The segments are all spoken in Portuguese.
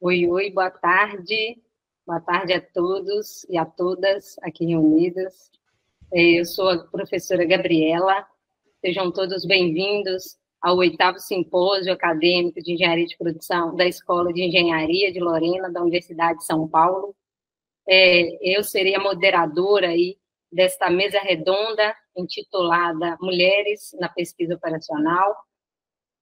Oi, oi, boa tarde. Boa tarde a todos e a todas aqui reunidas. Eu sou a professora Gabriela. Sejam todos bem-vindos ao 8º Simpósio Acadêmico de Engenharia de Produção da Escola de Engenharia de Lorena, da Universidade de São Paulo. Eu serei a moderadora aí desta mesa redonda intitulada Mulheres na Pesquisa Operacional.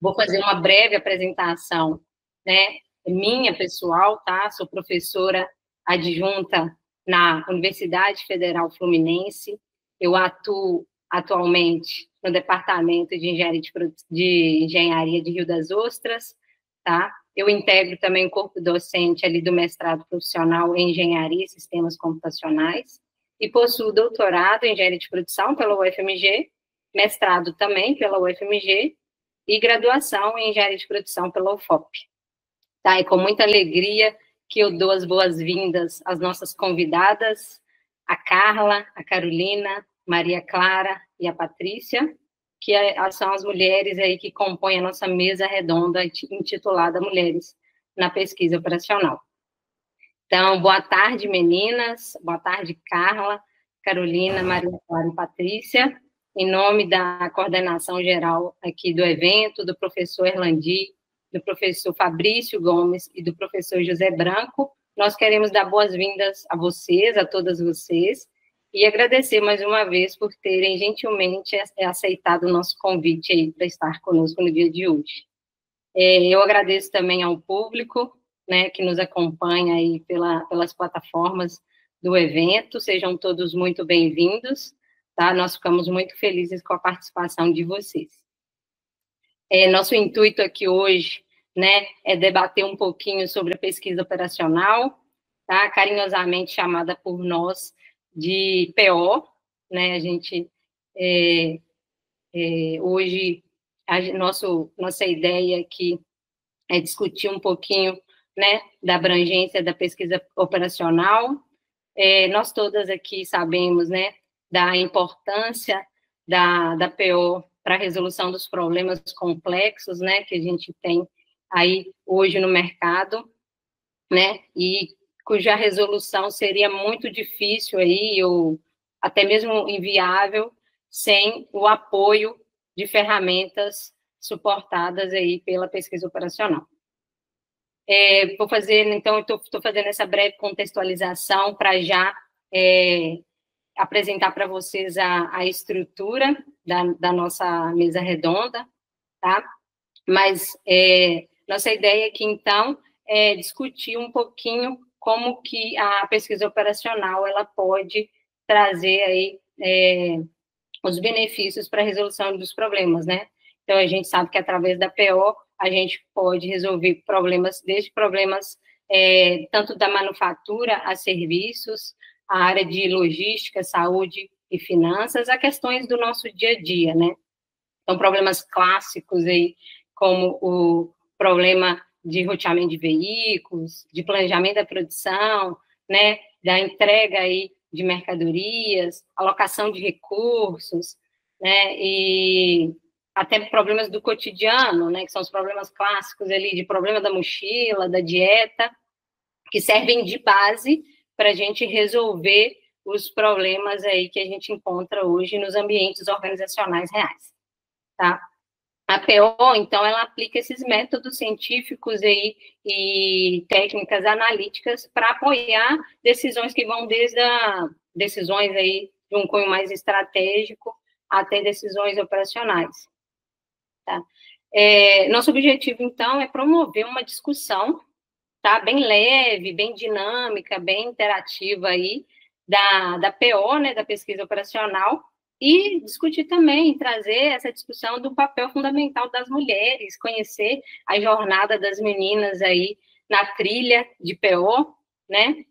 Vou fazer uma breve apresentação, né, minha pessoal, tá? Sou professora adjunta na Universidade Federal Fluminense. Eu atuo atualmente no Departamento de Engenharia de Rio das Ostras, tá? Eu integro também o corpo docente ali do mestrado profissional em Engenharia e Sistemas Computacionais e possuo doutorado em Engenharia de Produção pela UFMG, mestrado também pela UFMG e graduação em Engenharia de Produção pela UFOP. Tá? E com muita alegria que eu dou as boas-vindas às nossas convidadas, a Carla, a Carolina, Maria Clara e a Patrícia, que são as mulheres aí que compõem a nossa mesa redonda intitulada Mulheres na Pesquisa Operacional. Então, boa tarde, meninas, boa tarde, Carla, Carolina, Maria Clara e Patrícia. Em nome da coordenação geral aqui do evento, do professor Erlandi, do professor Fabrício Gomes e do professor José Branco, nós queremos dar boas-vindas a vocês, a todas vocês, e agradecer mais uma vez por terem gentilmente aceitado o nosso convite aí para estar conosco no dia de hoje. Eu agradeço também ao público, né, que nos acompanha aí pelas plataformas do evento, sejam todos muito bem-vindos, tá? Nós ficamos muito felizes com a participação de vocês. Nosso intuito aqui hoje, né, é debater um pouquinho sobre a pesquisa operacional, tá? Carinhosamente chamada por nós de PO, né? A gente, hoje, nossa ideia aqui é discutir um pouquinho, né, da abrangência da pesquisa operacional. Nós todas aqui sabemos, né, da importância da PO para a resolução dos problemas complexos, né, que a gente tem aí hoje no mercado, né, e cuja resolução seria muito difícil aí, ou até mesmo inviável, sem o apoio de ferramentas suportadas aí pela pesquisa operacional. Vou fazer, então, estou fazendo essa breve contextualização para já apresentar para vocês a estrutura da nossa mesa redonda, tá? Mas nossa ideia aqui, então, é discutir um pouquinho como que a pesquisa operacional ela pode trazer aí os benefícios para a resolução dos problemas, né? Então, a gente sabe que através da PO a gente pode resolver problemas, desde problemas tanto da manufatura a serviços, a área de logística, saúde e finanças, a questões do nosso dia a dia, né? Então, problemas clássicos aí, como o problema de roteamento de veículos, de planejamento da produção, né, da entrega aí de mercadorias, alocação de recursos, né, e até problemas do cotidiano, né, que são os problemas clássicos ali, de problema da mochila, da dieta, que servem de base para a gente resolver os problemas aí que a gente encontra hoje nos ambientes organizacionais reais, tá? A PO, então, ela aplica esses métodos científicos aí e técnicas analíticas para apoiar decisões que vão desde decisões aí de um cunho mais estratégico até decisões operacionais. Tá? Nosso objetivo, então, é promover uma discussão, tá, bem leve, bem dinâmica, bem interativa aí da PO, né, da pesquisa operacional, e discutir também, trazer essa discussão do papel fundamental das mulheres, conhecer a jornada das meninas aí na trilha de PO, né?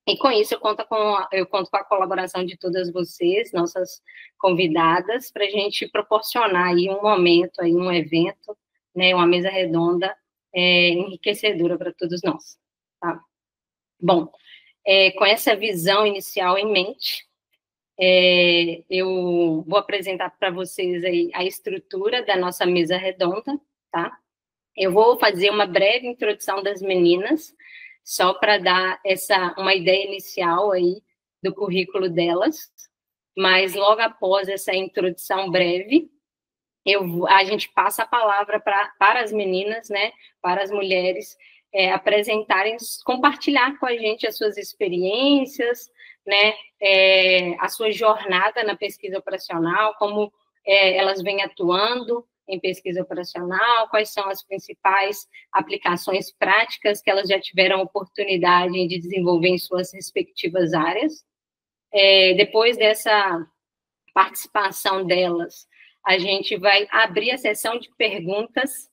E com isso eu conto com a colaboração de todas vocês, nossas convidadas, para a gente proporcionar aí um momento, aí um evento, né, uma mesa redonda enriquecedora para todos nós. Tá? Bom, com essa visão inicial em mente, eu vou apresentar para vocês aí a estrutura da nossa mesa redonda, tá? Eu vou fazer uma breve introdução das meninas, só para dar uma ideia inicial aí do currículo delas, mas logo após essa introdução breve, a gente passa a palavra para as meninas, né, para as mulheres, apresentarem, compartilhar com a gente as suas experiências, né, a sua jornada na pesquisa operacional, como elas vêm atuando em pesquisa operacional, quais são as principais aplicações práticas que elas já tiveram oportunidade de desenvolver em suas respectivas áreas. Depois dessa participação delas, a gente vai abrir a sessão de perguntas,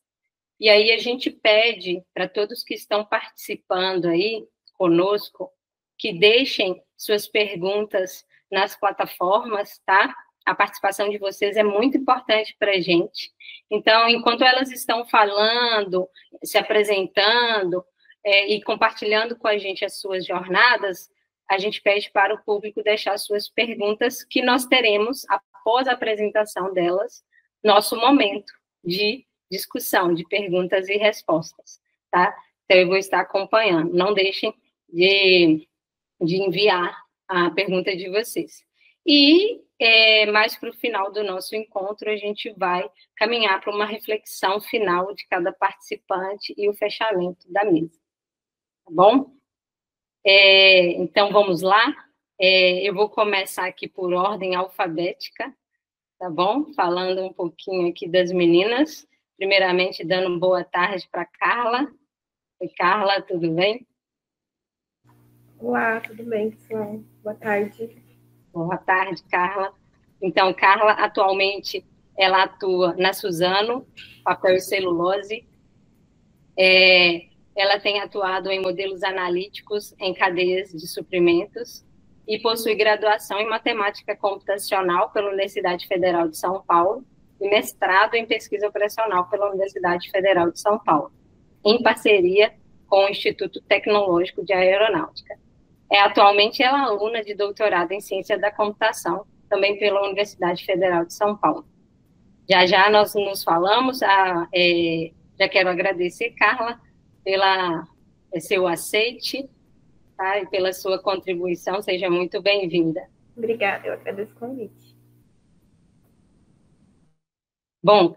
e aí a gente pede para todos que estão participando aí conosco, que deixem suas perguntas nas plataformas, tá? A participação de vocês é muito importante para a gente. Então, enquanto elas estão falando, se apresentando e compartilhando com a gente as suas jornadas, a gente pede para o público deixar suas perguntas, que nós teremos, após a apresentação delas, nosso momento de discussão, de perguntas e respostas, tá? Então, eu vou estar acompanhando. Não deixem de enviar a pergunta de vocês. E, mais para o final do nosso encontro, a gente vai caminhar para uma reflexão final de cada participante e o fechamento da mesa. Tá bom? Então, vamos lá. Eu vou começar aqui por ordem alfabética, tá bom? Falando um pouquinho aqui das meninas. Primeiramente, dando boa tarde para Carla. Oi, Carla, tudo bem? Olá, tudo bem, pessoal? Boa tarde. Boa tarde, Carla. Então, Carla, atualmente, ela atua na Suzano, papel e celulose. Ela tem atuado em modelos analíticos em cadeias de suprimentos e possui graduação em matemática computacional pela Universidade Federal de São Paulo e mestrado em pesquisa operacional pela Universidade Federal de São Paulo, em parceria com o Instituto Tecnológico de Aeronáutica. Atualmente, ela é aluna de doutorado em Ciência da Computação, também pela Universidade Federal de São Paulo. Já nós nos falamos, já quero agradecer, Carla, pela seu aceite, tá? E pela sua contribuição, seja muito bem-vinda. Obrigada, eu agradeço o convite. Bom,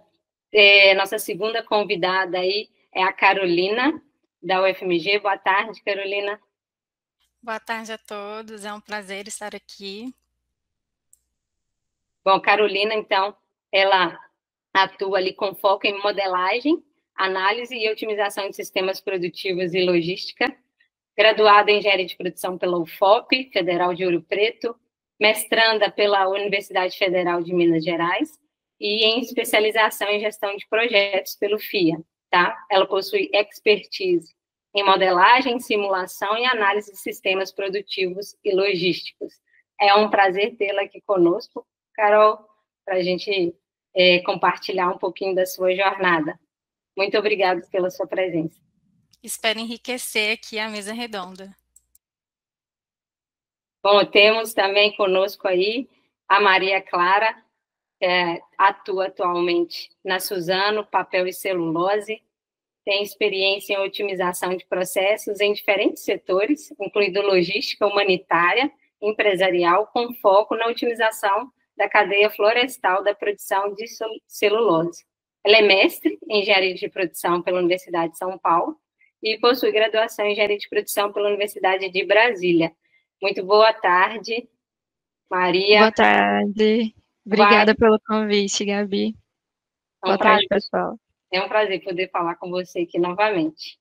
nossa segunda convidada aí é a Carolina, da UFMG. Boa tarde, Carolina. Boa tarde a todos, é um prazer estar aqui. Bom, Carolina, então, ela atua ali com foco em modelagem, análise e otimização de sistemas produtivos e logística, graduada em engenharia de produção pela UFOP, Federal de Ouro Preto, mestranda pela Universidade Federal de Minas Gerais e em especialização em gestão de projetos pelo FIA, tá? Ela possui expertise em modelagem, simulação e análise de sistemas produtivos e logísticos. É um prazer tê-la aqui conosco, Carol, para a gente compartilhar um pouquinho da sua jornada. Muito obrigada pela sua presença. Espero enriquecer aqui a mesa redonda. Bom, temos também conosco aí a Maria Clara, que atua atualmente na Suzano, papel e celulose, tem experiência em otimização de processos em diferentes setores, incluindo logística, humanitária, empresarial, com foco na otimização da cadeia florestal da produção de celulose. Ela é mestre em engenharia de produção pela Universidade de São Paulo e possui graduação em engenharia de produção pela Universidade de Brasília. Muito boa tarde, Maria. Boa tarde. Obrigada pelo convite, Gabi. Boa tarde, pessoal. É um prazer poder falar com você aqui novamente.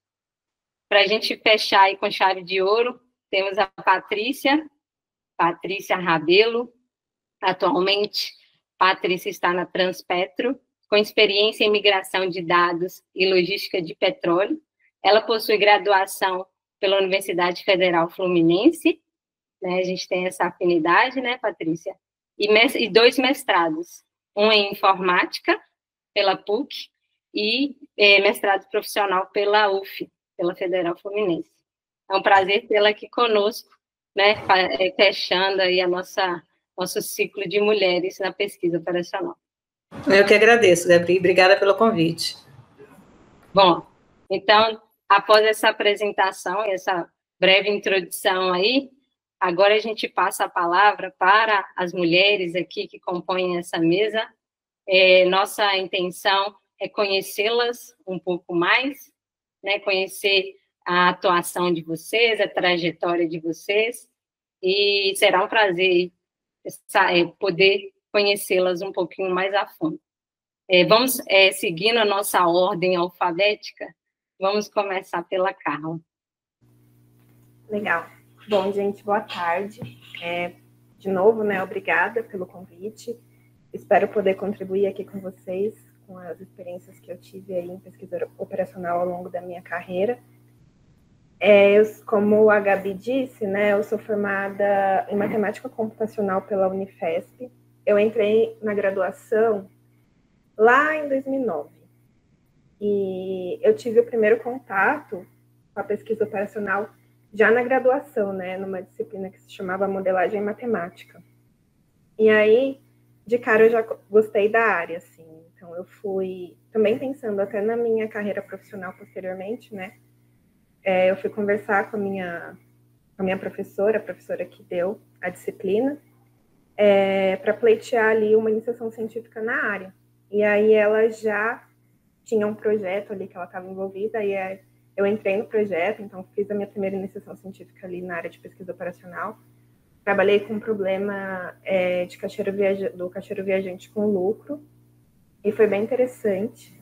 Para a gente fechar aí com chave de ouro, temos a Patrícia Rabelo. Atualmente, Patrícia está na Transpetro, com experiência em migração de dados e logística de petróleo. Ela possui graduação pela Universidade Federal Fluminense, né? A gente tem essa afinidade, né, Patrícia? E 2 mestrados, um em informática, pela PUC, e mestrado profissional pela UF, pela Federal Fluminense. É um prazer tê-la aqui conosco, né, fechando aí nosso ciclo de mulheres na pesquisa operacional. Eu que agradeço, Gabriel. Obrigada pelo convite. Bom, então, após essa apresentação, essa breve introdução aí, agora a gente passa a palavra para as mulheres aqui que compõem essa mesa. Nossa intenção é conhecê-las um pouco mais, né, conhecer a atuação de vocês, a trajetória de vocês, e será um prazer poder conhecê-las um pouquinho mais a fundo. Vamos seguindo a nossa ordem alfabética, vamos começar pela Carla. Legal. Bom, gente, boa tarde. De novo, né, obrigada pelo convite. Espero poder contribuir aqui com vocês, com as experiências que eu tive aí em pesquisa operacional ao longo da minha carreira. Como a Gabi disse, né, eu sou formada em matemática computacional pela Unifesp. Eu entrei na graduação lá em 2009. E eu tive o primeiro contato com a pesquisa operacional já na graduação, né, numa disciplina que se chamava modelagem matemática. E aí, de cara, eu já gostei da área, assim. Então, eu fui também pensando até na minha carreira profissional posteriormente, né? Eu fui conversar com a minha professora, a professora que deu a disciplina, para pleitear ali uma iniciação científica na área. E aí ela já tinha um projeto ali que ela estava envolvida, e eu entrei no projeto, então fiz a minha primeira iniciação científica ali na área de pesquisa operacional. Trabalhei com um problema do caixeiro viajante com lucro, e foi bem interessante.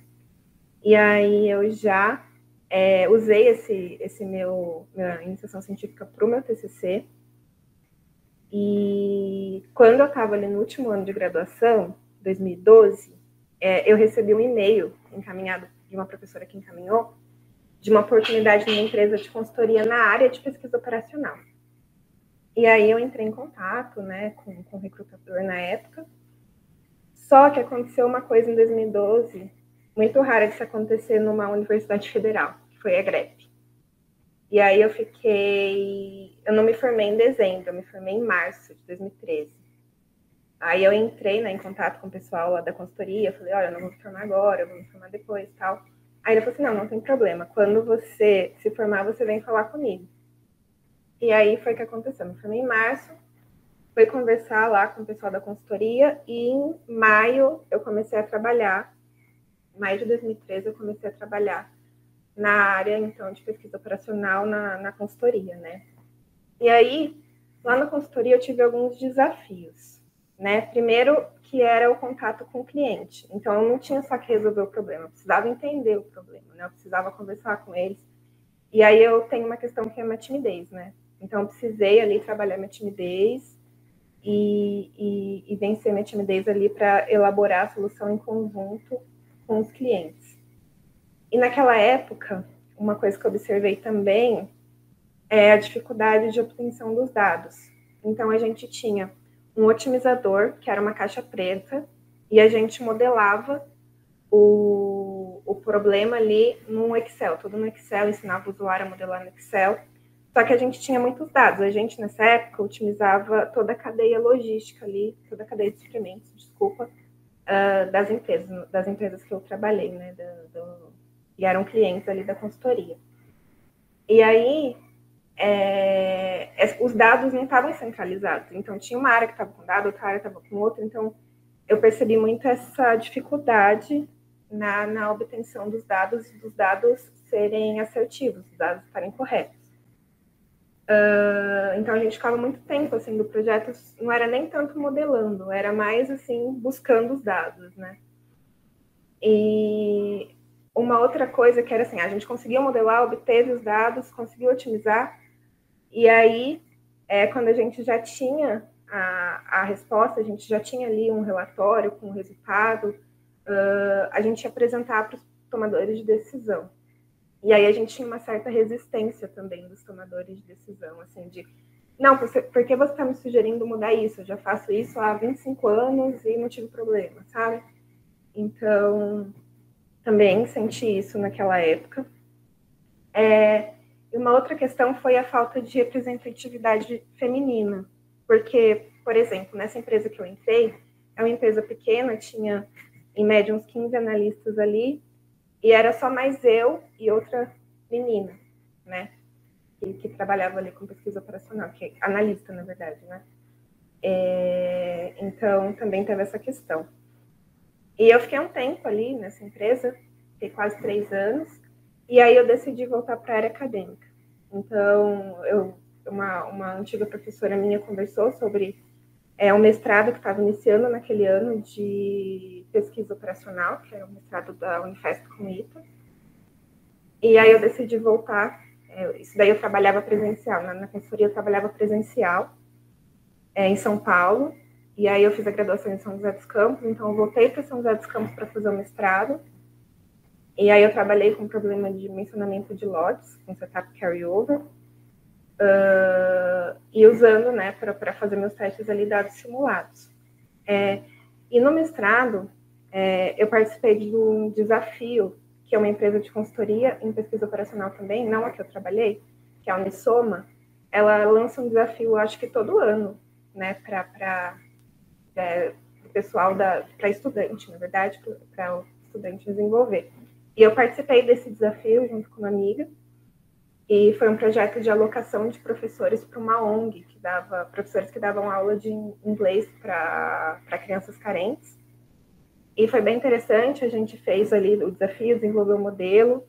E aí eu já usei minha iniciação científica para o meu TCC. E quando eu estava ali no último ano de graduação, 2012, eu recebi um e-mail encaminhado de uma professora que encaminhou, de uma oportunidade numa empresa de consultoria na área de pesquisa operacional. E aí eu entrei em contato, né, com o recrutador na época. Só que aconteceu uma coisa em 2012, muito rara de se acontecer numa universidade federal, que foi a greve. E aí eu não me formei em dezembro, eu me formei em março de 2013. Aí eu entrei, né, em contato com o pessoal lá da consultoria, falei, olha, eu não vou me formar agora, eu vou me formar depois e tal. Aí ele falou assim, não tem problema, quando você se formar, você vem falar comigo. E aí foi o que aconteceu, eu me formei em março, fui conversar lá com o pessoal da consultoria, e em maio eu comecei a trabalhar, em maio de 2013 eu comecei a trabalhar na área, então, de pesquisa operacional na consultoria, né? E aí, lá na consultoria eu tive alguns desafios, né? Primeiro, que era o contato com o cliente. Então, eu não tinha só que resolver o problema, eu precisava entender o problema, né? Eu precisava conversar com eles. E aí eu tenho uma questão que é uma timidez, né? Então, eu precisei ali trabalhar minha timidez e vencer minha timidez ali para elaborar a solução em conjunto com os clientes. E naquela época, uma coisa que eu observei também é a dificuldade de obtenção dos dados. Então, a gente tinha um otimizador, que era uma caixa preta, e a gente modelava o problema ali no Excel, tudo no Excel, ensinava o usuário a modelar no Excel, só que a gente tinha muitos dados. A gente, nessa época, otimizava toda a cadeia logística ali, toda a cadeia de suprimentos, desculpa, das empresas que eu trabalhei, né, e eram clientes ali da consultoria. E aí, os dados não estavam centralizados. Então, tinha uma área que estava com dado, outra área estava com outra. Então, eu percebi muito essa dificuldade na obtenção dos dados serem assertivos, os dados estarem corretos. Então, a gente ficava muito tempo, assim, do projeto, não era nem tanto modelando, era mais, assim, buscando os dados, né? E uma outra coisa que era assim, a gente conseguiu modelar, obteve os dados, conseguiu otimizar, e aí, quando a gente já tinha a resposta, a gente já tinha ali um relatório com o resultado, a gente ia apresentar para os tomadores de decisão. E aí a gente tinha uma certa resistência também dos tomadores de decisão, assim, de, não, por que você está me sugerindo mudar isso? Eu já faço isso há 25 anos e não tive problema, sabe? Então, também senti isso naquela época. E uma outra questão foi a falta de representatividade feminina, porque, por exemplo, nessa empresa que eu entrei, é uma empresa pequena, tinha em média uns 15 analistas ali, e era só mais eu e outra menina, né? Que trabalhava ali com pesquisa operacional, que é analista, na verdade, né? Então, também teve essa questão. E eu fiquei um tempo ali nessa empresa, fiquei quase 3 anos, e aí eu decidi voltar para a área acadêmica. Então, uma antiga professora minha conversou sobre um mestrado que estava iniciando naquele ano de pesquisa operacional, que era o mestrado da Unifesp com ITA. E aí eu decidi voltar. Isso daí eu trabalhava presencial, na consultoria eu trabalhava presencial em São Paulo. E aí eu fiz a graduação em São José dos Campos, então eu voltei para São José dos Campos para fazer o mestrado. E aí eu trabalhei com problema de mencionamento de lotes, com setup carryover, e usando, né, para fazer meus testes ali, dados simulados. E no mestrado, eu participei de um desafio, que é uma empresa de consultoria em pesquisa operacional também, não a que eu trabalhei, que é a Unisoma. Ela lança um desafio, acho que todo ano, né, para o pessoal, para estudante, na verdade, para o estudante desenvolver. E eu participei desse desafio junto com uma amiga, e foi um projeto de alocação de professores para uma ONG, professores que davam aula de inglês para crianças carentes. E foi bem interessante, a gente fez ali o desafio, desenvolveu o modelo,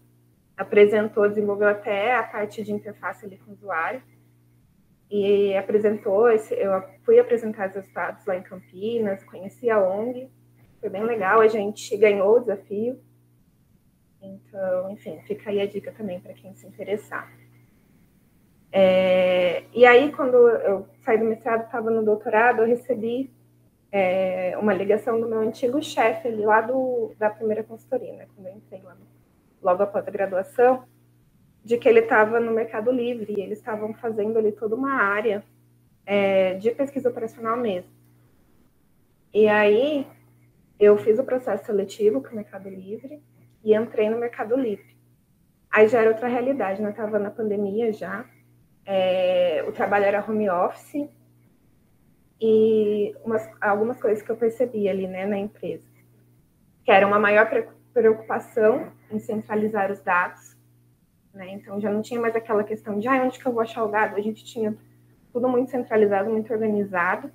desenvolveu até a parte de interface ali com o usuário, e eu fui apresentar os resultados lá em Campinas, conheci a ONG, foi bem legal, a gente ganhou o desafio. Então, enfim, fica aí a dica também para quem se interessar. E aí, quando eu saí do mestrado, estava no doutorado, eu recebi uma ligação do meu antigo chefe ali, lá da primeira consultoria, né, quando eu entrei lá, logo após a graduação, de que ele estava no Mercado Livre, e eles estavam fazendo ali toda uma área de pesquisa operacional mesmo. E aí, eu fiz o processo seletivo para o Mercado Livre e entrei no Mercado Livre. Aí já era outra realidade, né? Estava na pandemia já, o trabalho era home office, e algumas coisas que eu percebi ali, né, na empresa, que era uma maior preocupação em centralizar os dados, né? Então já não tinha mais aquela questão de onde que eu vou achar o dado, a gente tinha tudo muito centralizado, muito organizado.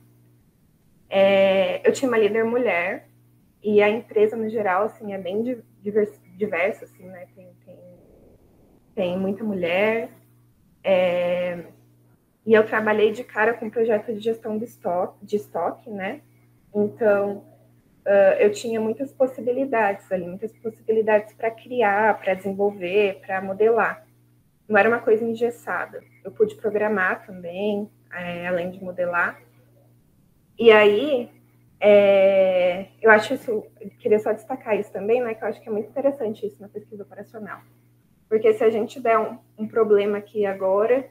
Eu tinha uma líder mulher, e a empresa no geral assim é bem diversa, assim, né? Tem muita mulher, e eu trabalhei de cara com um projeto de gestão de estoque, né? Então, eu tinha muitas possibilidades ali, muitas possibilidades para criar, para desenvolver, para modelar. Não era uma coisa engessada. Eu pude programar também, além de modelar. E aí, eu acho isso, eu queria só destacar isso também, né? Que eu acho que é muito interessante isso na pesquisa operacional. Porque se a gente der um problema aqui agora,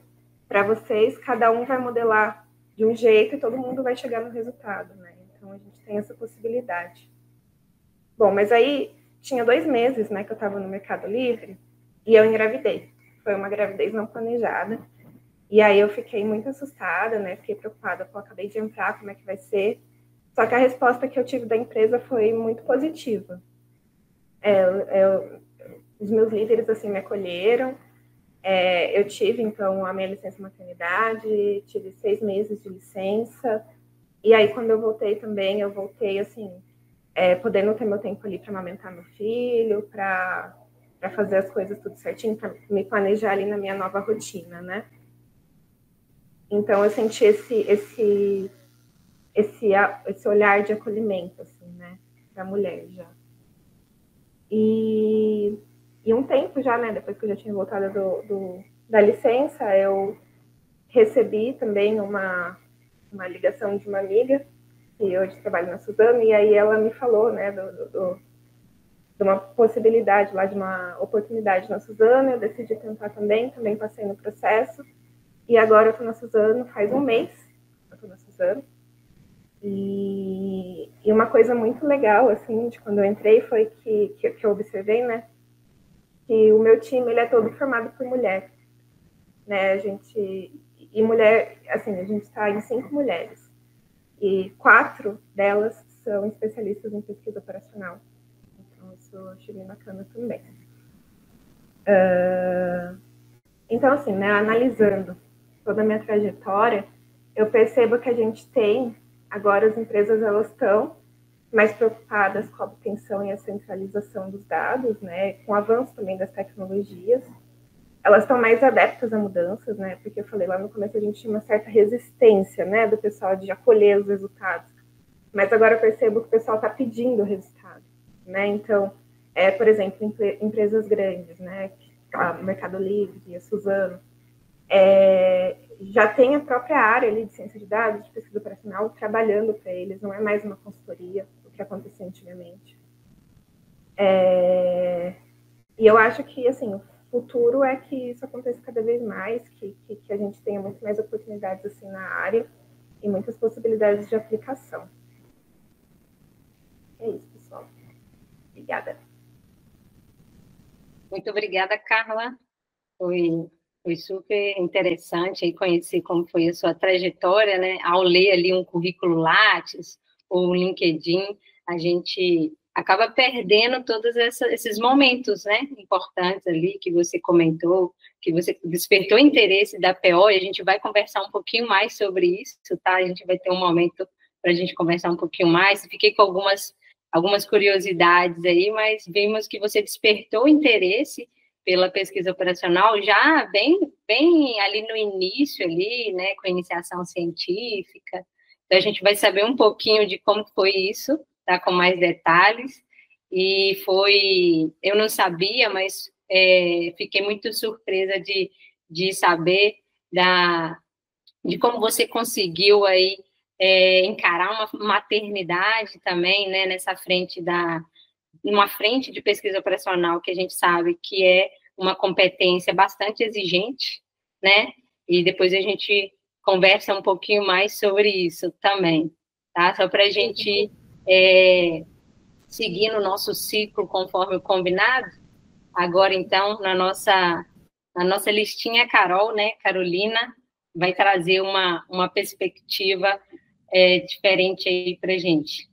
para vocês, cada um vai modelar de um jeito e todo mundo vai chegar no resultado, né? Então, a gente tem essa possibilidade. Bom, mas aí tinha 2 meses, né, que eu estava no Mercado Livre e eu engravidei. Foi uma gravidez não planejada. E aí eu fiquei muito assustada, né? Fiquei preocupada, pô, acabei de entrar, como é que vai ser? Só que a resposta que eu tive da empresa foi muito positiva. Os meus líderes, assim, me acolheram. Eu tive, então, a minha licença maternidade, tive 6 meses de licença. E aí, quando eu voltei também, eu voltei, assim, podendo ter meu tempo ali para amamentar meu filho, para fazer as coisas tudo certinho, para me planejar ali na minha nova rotina, né? Então, eu senti esse olhar de acolhimento, assim, né, da mulher já. E um tempo já, né, depois que eu já tinha voltado da licença, eu recebi também uma ligação de uma amiga, que hoje trabalha na Suzano, e aí ela me falou, né, de uma possibilidade lá, de uma oportunidade na Suzano. Eu decidi tentar também passei no processo, e agora eu estou na Suzano faz um mês, eu estou na Suzano. E uma coisa muito legal, assim, de quando eu entrei foi que eu observei, né, que o meu time, ele é todo formado por mulher, né, e mulher, assim, a gente está em 5 mulheres, e 4 delas são especialistas em pesquisa operacional. Então, isso achei bem bacana também. Então, assim, né, analisando toda a minha trajetória, eu percebo que a gente tem, agora as empresas elas estão mais preocupadas com a obtenção e a centralização dos dados, né, com o avanço também das tecnologias. Elas estão mais adeptas a mudanças, né, porque eu falei lá no começo, a gente tinha uma certa resistência, né, do pessoal de acolher os resultados. Mas agora eu percebo que o pessoal está pedindo o resultado, né, então, por exemplo, empresas grandes, né, a Mercado Livre, a Suzano, já tem a própria área ali de ciência de dados, de pesquisa operacional, trabalhando para eles, não é mais uma consultoria, o que acontecia antigamente. E eu acho que, assim, o futuro é que isso aconteça cada vez mais, que a gente tenha muito mais oportunidades, assim, na área e muitas possibilidades de aplicação. É isso, pessoal. Obrigada. Muito obrigada, Carla. Foi super interessante aí conhecer como foi a sua trajetória, né? Ao ler ali um currículo Lattes ou um LinkedIn, a gente acaba perdendo todos esses momentos, né? Importantes ali que você comentou, que você despertou interesse da PO, e a gente vai conversar um pouquinho mais sobre isso, tá? A gente vai ter um momento para a gente conversar um pouquinho mais. Fiquei com algumas curiosidades aí, mas vimos que você despertou interesse pela pesquisa operacional já bem ali no início, ali, né, com a iniciação científica. Então, a gente vai saber um pouquinho de como foi isso, tá, com mais detalhes. E eu não sabia, mas fiquei muito surpresa de saber de como você conseguiu aí encarar uma maternidade também, né, numa frente de pesquisa operacional, que a gente sabe que é uma competência bastante exigente, né? E depois a gente conversa um pouquinho mais sobre isso também, tá? Só para a gente seguir no nosso ciclo conforme o combinado. Agora, então, na nossa listinha, Carol, né? Carolina vai trazer uma perspectiva diferente aí para a gente.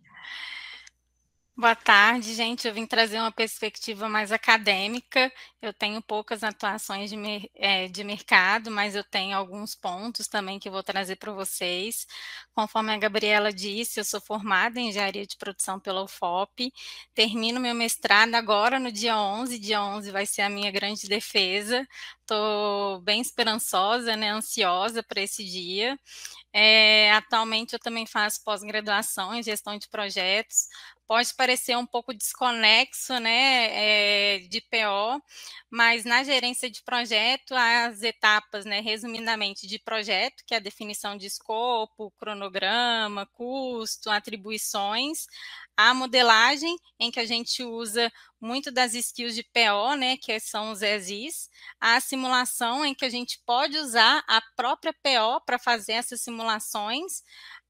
Boa tarde, gente. Eu vim trazer uma perspectiva mais acadêmica. Eu tenho poucas atuações de mercado, mas eu tenho alguns pontos também que eu vou trazer para vocês. Conforme a Gabriela disse, eu sou formada em engenharia de produção pela UFOP. Termino meu mestrado agora no dia 11. Dia 11 vai ser a minha grande defesa. Estou bem esperançosa, né, ansiosa para esse dia. Atualmente eu também faço pós-graduação em gestão de projetos. Pode parecer um pouco desconexo, né, de PO, mas na gerência de projeto, as etapas, né, resumidamente, de projeto, que é a definição de escopo, cronograma, custo, atribuições, a modelagem, em que a gente usa muito das skills de PO, né, que são os ESIs, a simulação, em que a gente pode usar a própria PO para fazer essas simulações,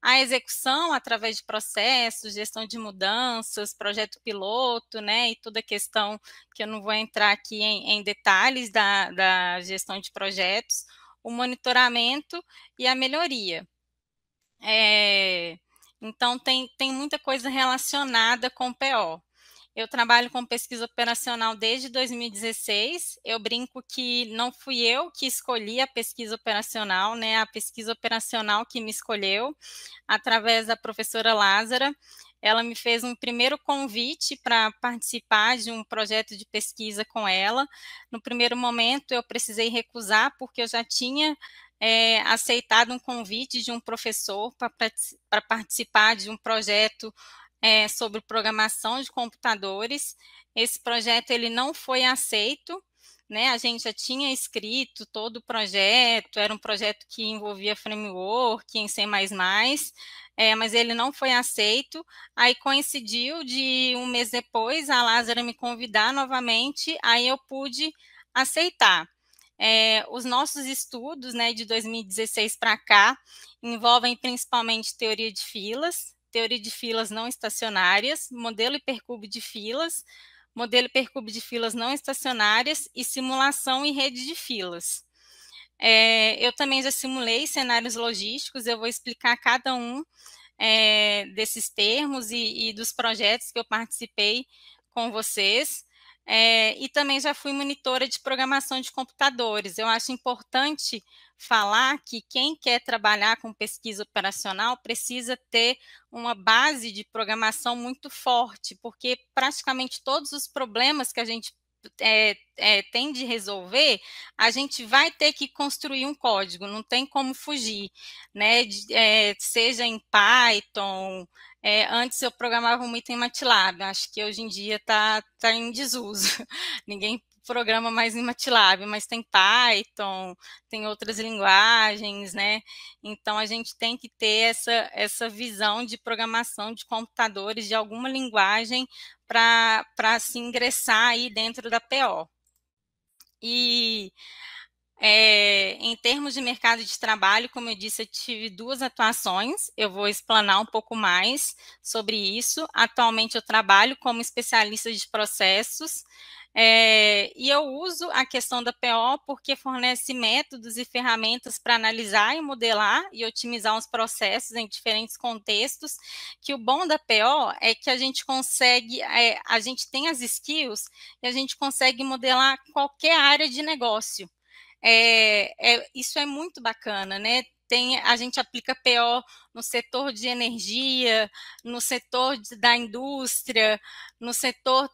a execução através de processos, gestão de mudanças, projeto piloto, né, e toda a questão que eu não vou entrar aqui em detalhes da gestão de projetos, o monitoramento e a melhoria. Então, tem muita coisa relacionada com o PO. Eu trabalho com pesquisa operacional desde 2016. Eu brinco que não fui eu que escolhi a pesquisa operacional, né? A pesquisa operacional que me escolheu, através da professora Lázara. Ela me fez um primeiro convite para participar de um projeto de pesquisa com ela. No primeiro momento, eu precisei recusar, porque eu já tinha aceitado um convite de um professor para participar de um projeto sobre programação de computadores. Esse projeto ele não foi aceito, né? A gente já tinha escrito todo o projeto, era um projeto que envolvia framework em C++, mas ele não foi aceito. Aí coincidiu de um mês depois a Lázara me convidar novamente, aí eu pude aceitar. Os nossos estudos, né, de 2016 para cá, envolvem principalmente teoria de filas não estacionárias, modelo hipercube de filas não estacionárias e simulação em rede de filas. Eu também já simulei cenários logísticos, eu vou explicar cada um desses termos e dos projetos que eu participei com vocês. E também já fui monitora de programação de computadores. Eu acho importante falar que quem quer trabalhar com pesquisa operacional precisa ter uma base de programação muito forte, porque praticamente todos os problemas que a gente tem de resolver, a gente vai ter que construir um código, não tem como fugir, né? Seja em Python. Antes eu programava muito em MATLAB, acho que hoje em dia está em desuso. Ninguém programa mais em MATLAB, mas tem Python, tem outras linguagens, né? Então a gente tem que ter essa visão de programação de computadores de alguma linguagem para se ingressar aí dentro da PO. E em termos de mercado de trabalho, como eu disse, eu tive 2 atuações, eu vou explanar um pouco mais sobre isso. Atualmente eu trabalho como especialista de processos, e eu uso a questão da PO porque fornece métodos e ferramentas para analisar e modelar e otimizar os processos em diferentes contextos, que o bom da PO é que a gente consegue, a gente tem as skills e a gente consegue modelar qualquer área de negócio. Isso é muito bacana, né? A gente aplica PO no setor de energia, no setor da indústria, no setor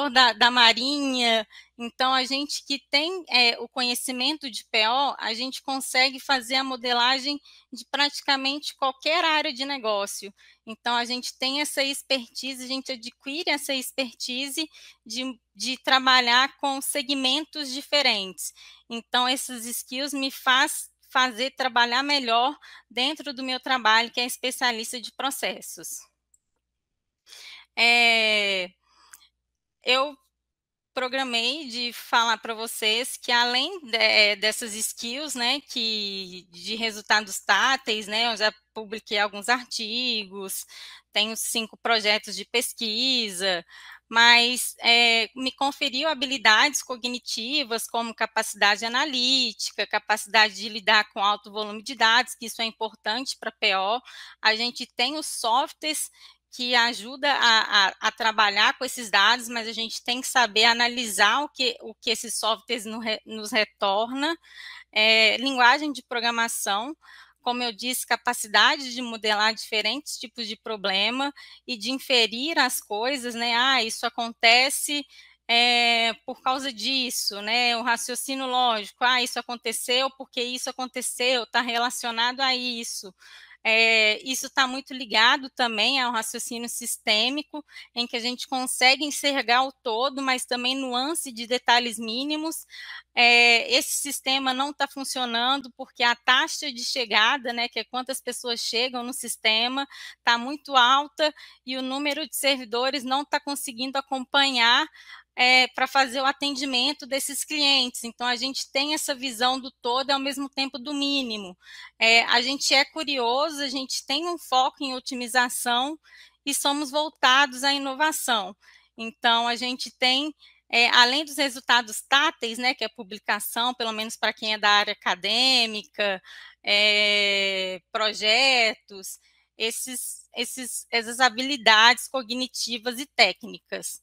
da marinha. Então, a gente que tem o conhecimento de PO, a gente consegue fazer a modelagem de praticamente qualquer área de negócio. Então, a gente tem essa expertise, a gente adquire essa expertise de trabalhar com segmentos diferentes. Então, esses skills me fazer trabalhar melhor dentro do meu trabalho, que é especialista de processos. Eu programei de falar para vocês que além dessas skills, né, de resultados táteis, né, eu já publiquei alguns artigos, tenho 5 projetos de pesquisa, mas me conferiu habilidades cognitivas como capacidade analítica, capacidade de lidar com alto volume de dados, que isso é importante para PO. A gente tem os softwares que ajuda a trabalhar com esses dados, mas a gente tem que saber analisar o que esses softwares nos retorna. Linguagem de programação, como eu disse, capacidade de modelar diferentes tipos de problema e de inferir as coisas, né? Isso acontece por causa disso, né? O raciocínio lógico, isso aconteceu porque isso aconteceu, está relacionado a isso. Isso está muito ligado também ao raciocínio sistêmico, em que a gente consegue enxergar o todo, mas também nuance de detalhes mínimos. Esse sistema não está funcionando porque a taxa de chegada, né, que é quantas pessoas chegam no sistema, está muito alta e o número de servidores não está conseguindo acompanhar para fazer o atendimento desses clientes. Então, a gente tem essa visão do todo e, ao mesmo tempo, do mínimo. A gente é curioso, a gente tem um foco em otimização e somos voltados à inovação. Então, a gente tem, além dos resultados táteis, né, que é a publicação, pelo menos para quem é da área acadêmica, projetos, essas habilidades cognitivas e técnicas.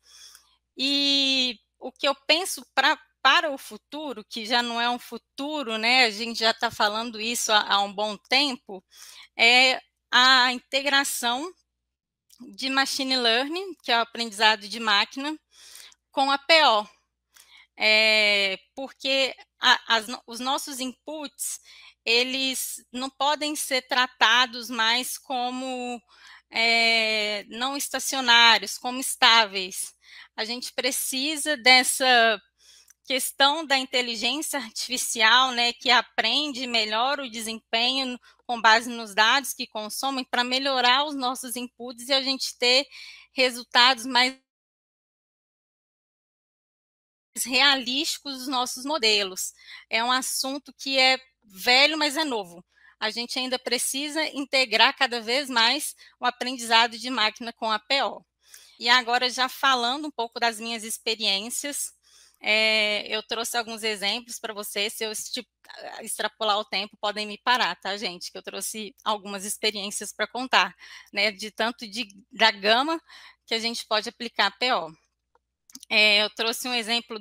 E o que eu penso para o futuro, que já não é um futuro, né? A gente já está falando isso há um bom tempo, é a integração de machine learning, que é o aprendizado de máquina, com a PO. Porque os nossos inputs, eles não podem ser tratados mais como não estacionários, como estáveis. A gente precisa dessa questão da inteligência artificial, né, que aprende melhor o desempenho com base nos dados que consomem para melhorar os nossos inputs e a gente ter resultados mais realísticos dos nossos modelos. É um assunto que é velho, mas é novo. A gente ainda precisa integrar cada vez mais o aprendizado de máquina com a PO. E agora, já falando um pouco das minhas experiências, eu trouxe alguns exemplos para vocês. Se eu extrapolar o tempo, podem me parar, tá, gente? Que eu trouxe algumas experiências para contar, né? De tanto da gama que a gente pode aplicar PO. Eu trouxe um exemplo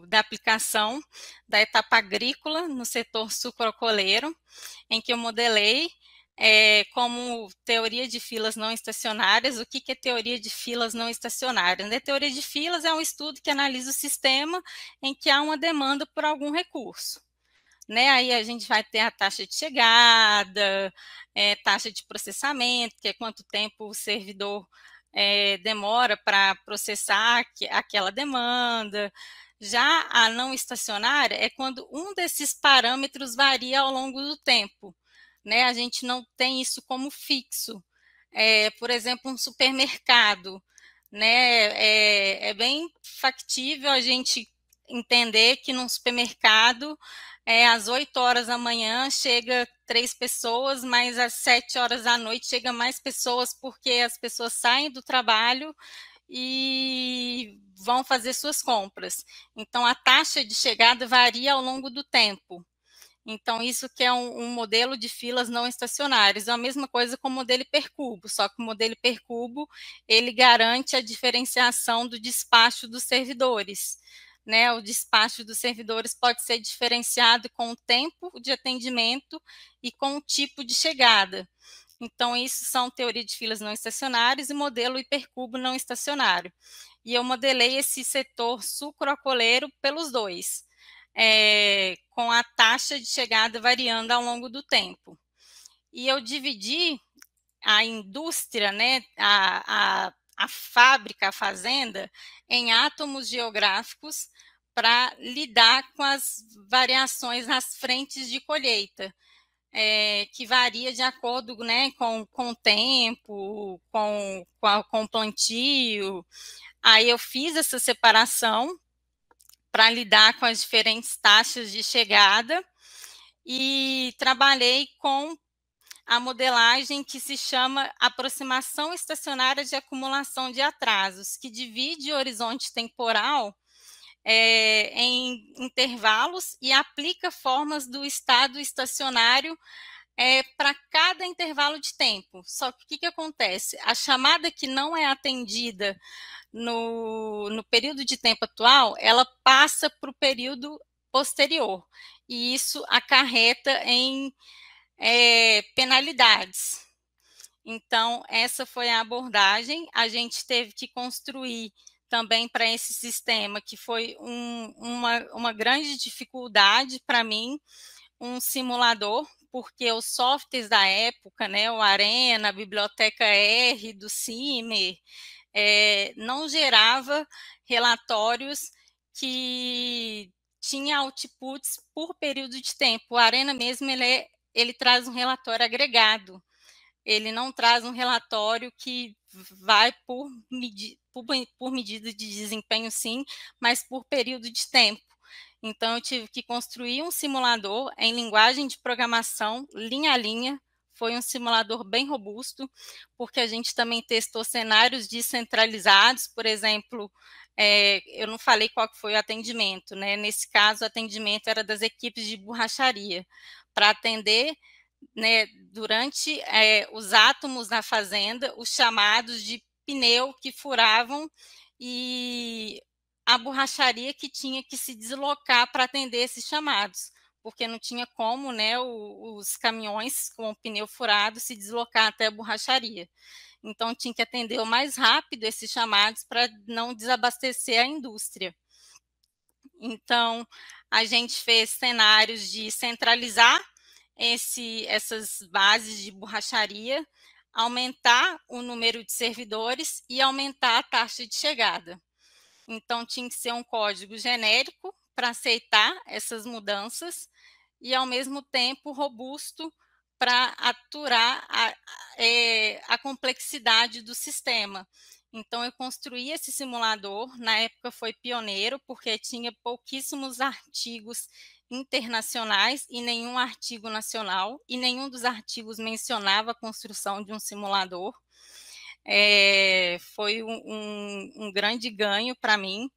da aplicação da etapa agrícola no setor sucroalcooleiro, em que eu modelei como teoria de filas não estacionárias. O que é teoria de filas não estacionárias? A teoria de filas é um estudo que analisa o sistema em que há uma demanda por algum recurso. Aí a gente vai ter a taxa de chegada, taxa de processamento, que é quanto tempo o servidor demora para processar aquela demanda. Já a não estacionária é quando um desses parâmetros varia ao longo do tempo. A gente não tem isso como fixo. Por exemplo, um supermercado. É bem factível a gente entender que num supermercado, às 8 horas da manhã chega 3 pessoas, mas às 7 horas da noite chega mais pessoas, porque as pessoas saem do trabalho e vão fazer suas compras. Então, a taxa de chegada varia ao longo do tempo. Então, isso que é um modelo de filas não estacionárias. É a mesma coisa com o modelo hipercubo, só que o modelo hipercubo, ele garante a diferenciação do despacho dos servidores. O despacho dos servidores pode ser diferenciado com o tempo de atendimento e com o tipo de chegada. Então, isso são teoria de filas não estacionárias e modelo hipercubo não estacionário. E eu modelei esse setor sucroalcooleiro pelos dois. Com a taxa de chegada variando ao longo do tempo. E eu dividi a indústria, a fábrica, a fazenda, em átomos geográficos para lidar com as variações nas frentes de colheita, que varia de acordo com o tempo, com o plantio. Aí eu fiz essa separação para lidar com as diferentes taxas de chegada e trabalhei com a modelagem que se chama aproximação estacionária de acumulação de atrasos, que divide o horizonte temporal em intervalos e aplica formas do estado estacionário para cada intervalo de tempo. Só que o que acontece? A chamada que não é atendida no período de tempo atual, ela passa para o período posterior, e isso acarreta em penalidades. Então, essa foi a abordagem. A gente teve que construir também para esse sistema, que foi uma grande dificuldade para mim, um simulador, porque os softwares da época, o Arena, a Biblioteca R do Cimer, não gerava relatórios que tinha outputs por período de tempo. O Arena mesmo, ele traz um relatório agregado. Ele não traz um relatório que vai por medida de desempenho, sim, mas por período de tempo. Então, eu tive que construir um simulador em linguagem de programação, linha a linha. Foi um simulador bem robusto, porque a gente também testou cenários descentralizados. Por exemplo, eu não falei qual que foi o atendimento, Nesse caso, o atendimento era das equipes de borracharia, para atender durante os átomos na fazenda, os chamados de pneu que furavam e a borracharia que tinha que se deslocar para atender esses chamados, porque não tinha como os caminhões com o pneu furado se deslocar até a borracharia. Então, tinha que atender o mais rápido esses chamados para não desabastecer a indústria. Então, a gente fez cenários de centralizar essas bases de borracharia, aumentar o número de servidores e aumentar a taxa de chegada. Então, tinha que ser um código genérico para aceitar essas mudanças e, ao mesmo tempo, robusto para aturar a complexidade do sistema. Então, eu construí esse simulador, na época foi pioneiro, porque tinha pouquíssimos artigos internacionais e nenhum artigo nacional, e nenhum dos artigos mencionava a construção de um simulador. Foi um grande ganho para mim.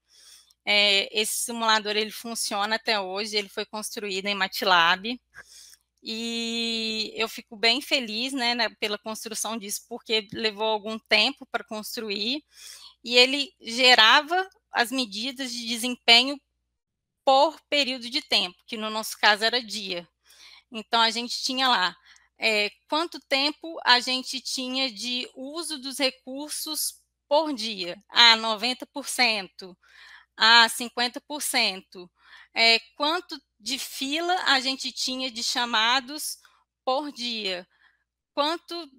Esse simulador ele funciona até hoje, ele foi construído em MATLAB, e eu fico bem feliz, né, pela construção disso, porque levou algum tempo para construir, e ele gerava as medidas de desempenho por período de tempo, que no nosso caso era dia. Então, a gente tinha lá quanto tempo a gente tinha de uso dos recursos por dia. 90%, 50%. Quanto de fila a gente tinha de chamados por dia? Quanto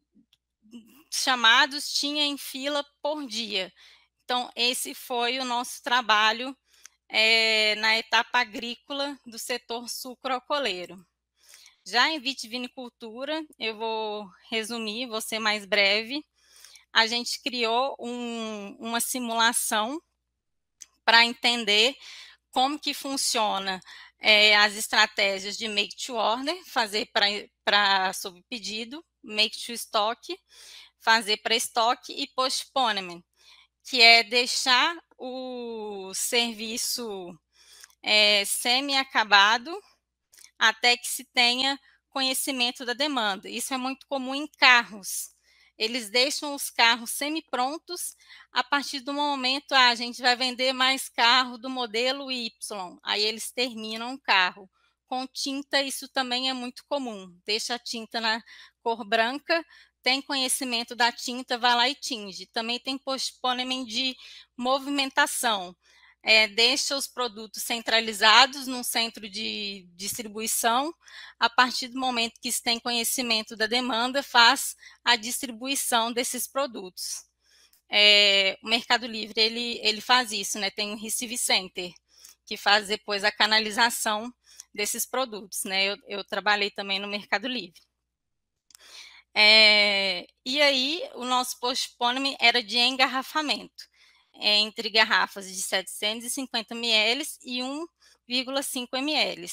chamados tinha em fila por dia? Então, esse foi o nosso trabalho na etapa agrícola do setor sucroalcooleiro. Já em vitivinicultura, eu vou resumir, vou ser mais breve. A gente criou uma simulação para entender como que funciona as estratégias de make to order, fazer para sob pedido, make to stock, fazer para estoque e postponement, que é deixar o serviço semi-acabado até que se tenha conhecimento da demanda. Isso é muito comum em carros. Eles deixam os carros semi-prontos, a partir do momento, a gente vai vender mais carro do modelo Y, aí eles terminam o carro. Com tinta, isso também é muito comum. Deixa a tinta na cor branca, tem conhecimento da tinta, vai lá e tinge. Também tem postponement de movimentação. Deixa os produtos centralizados num centro de distribuição, a partir do momento que se tem conhecimento da demanda, faz a distribuição desses produtos. O Mercado Livre, ele faz isso, né? Tem um Receive Center, que faz depois a canalização desses produtos, né? Eu trabalhei também no Mercado Livre. E aí, o nosso postponement era de engarrafamento, entre garrafas de 750 ml e 1,5 ml.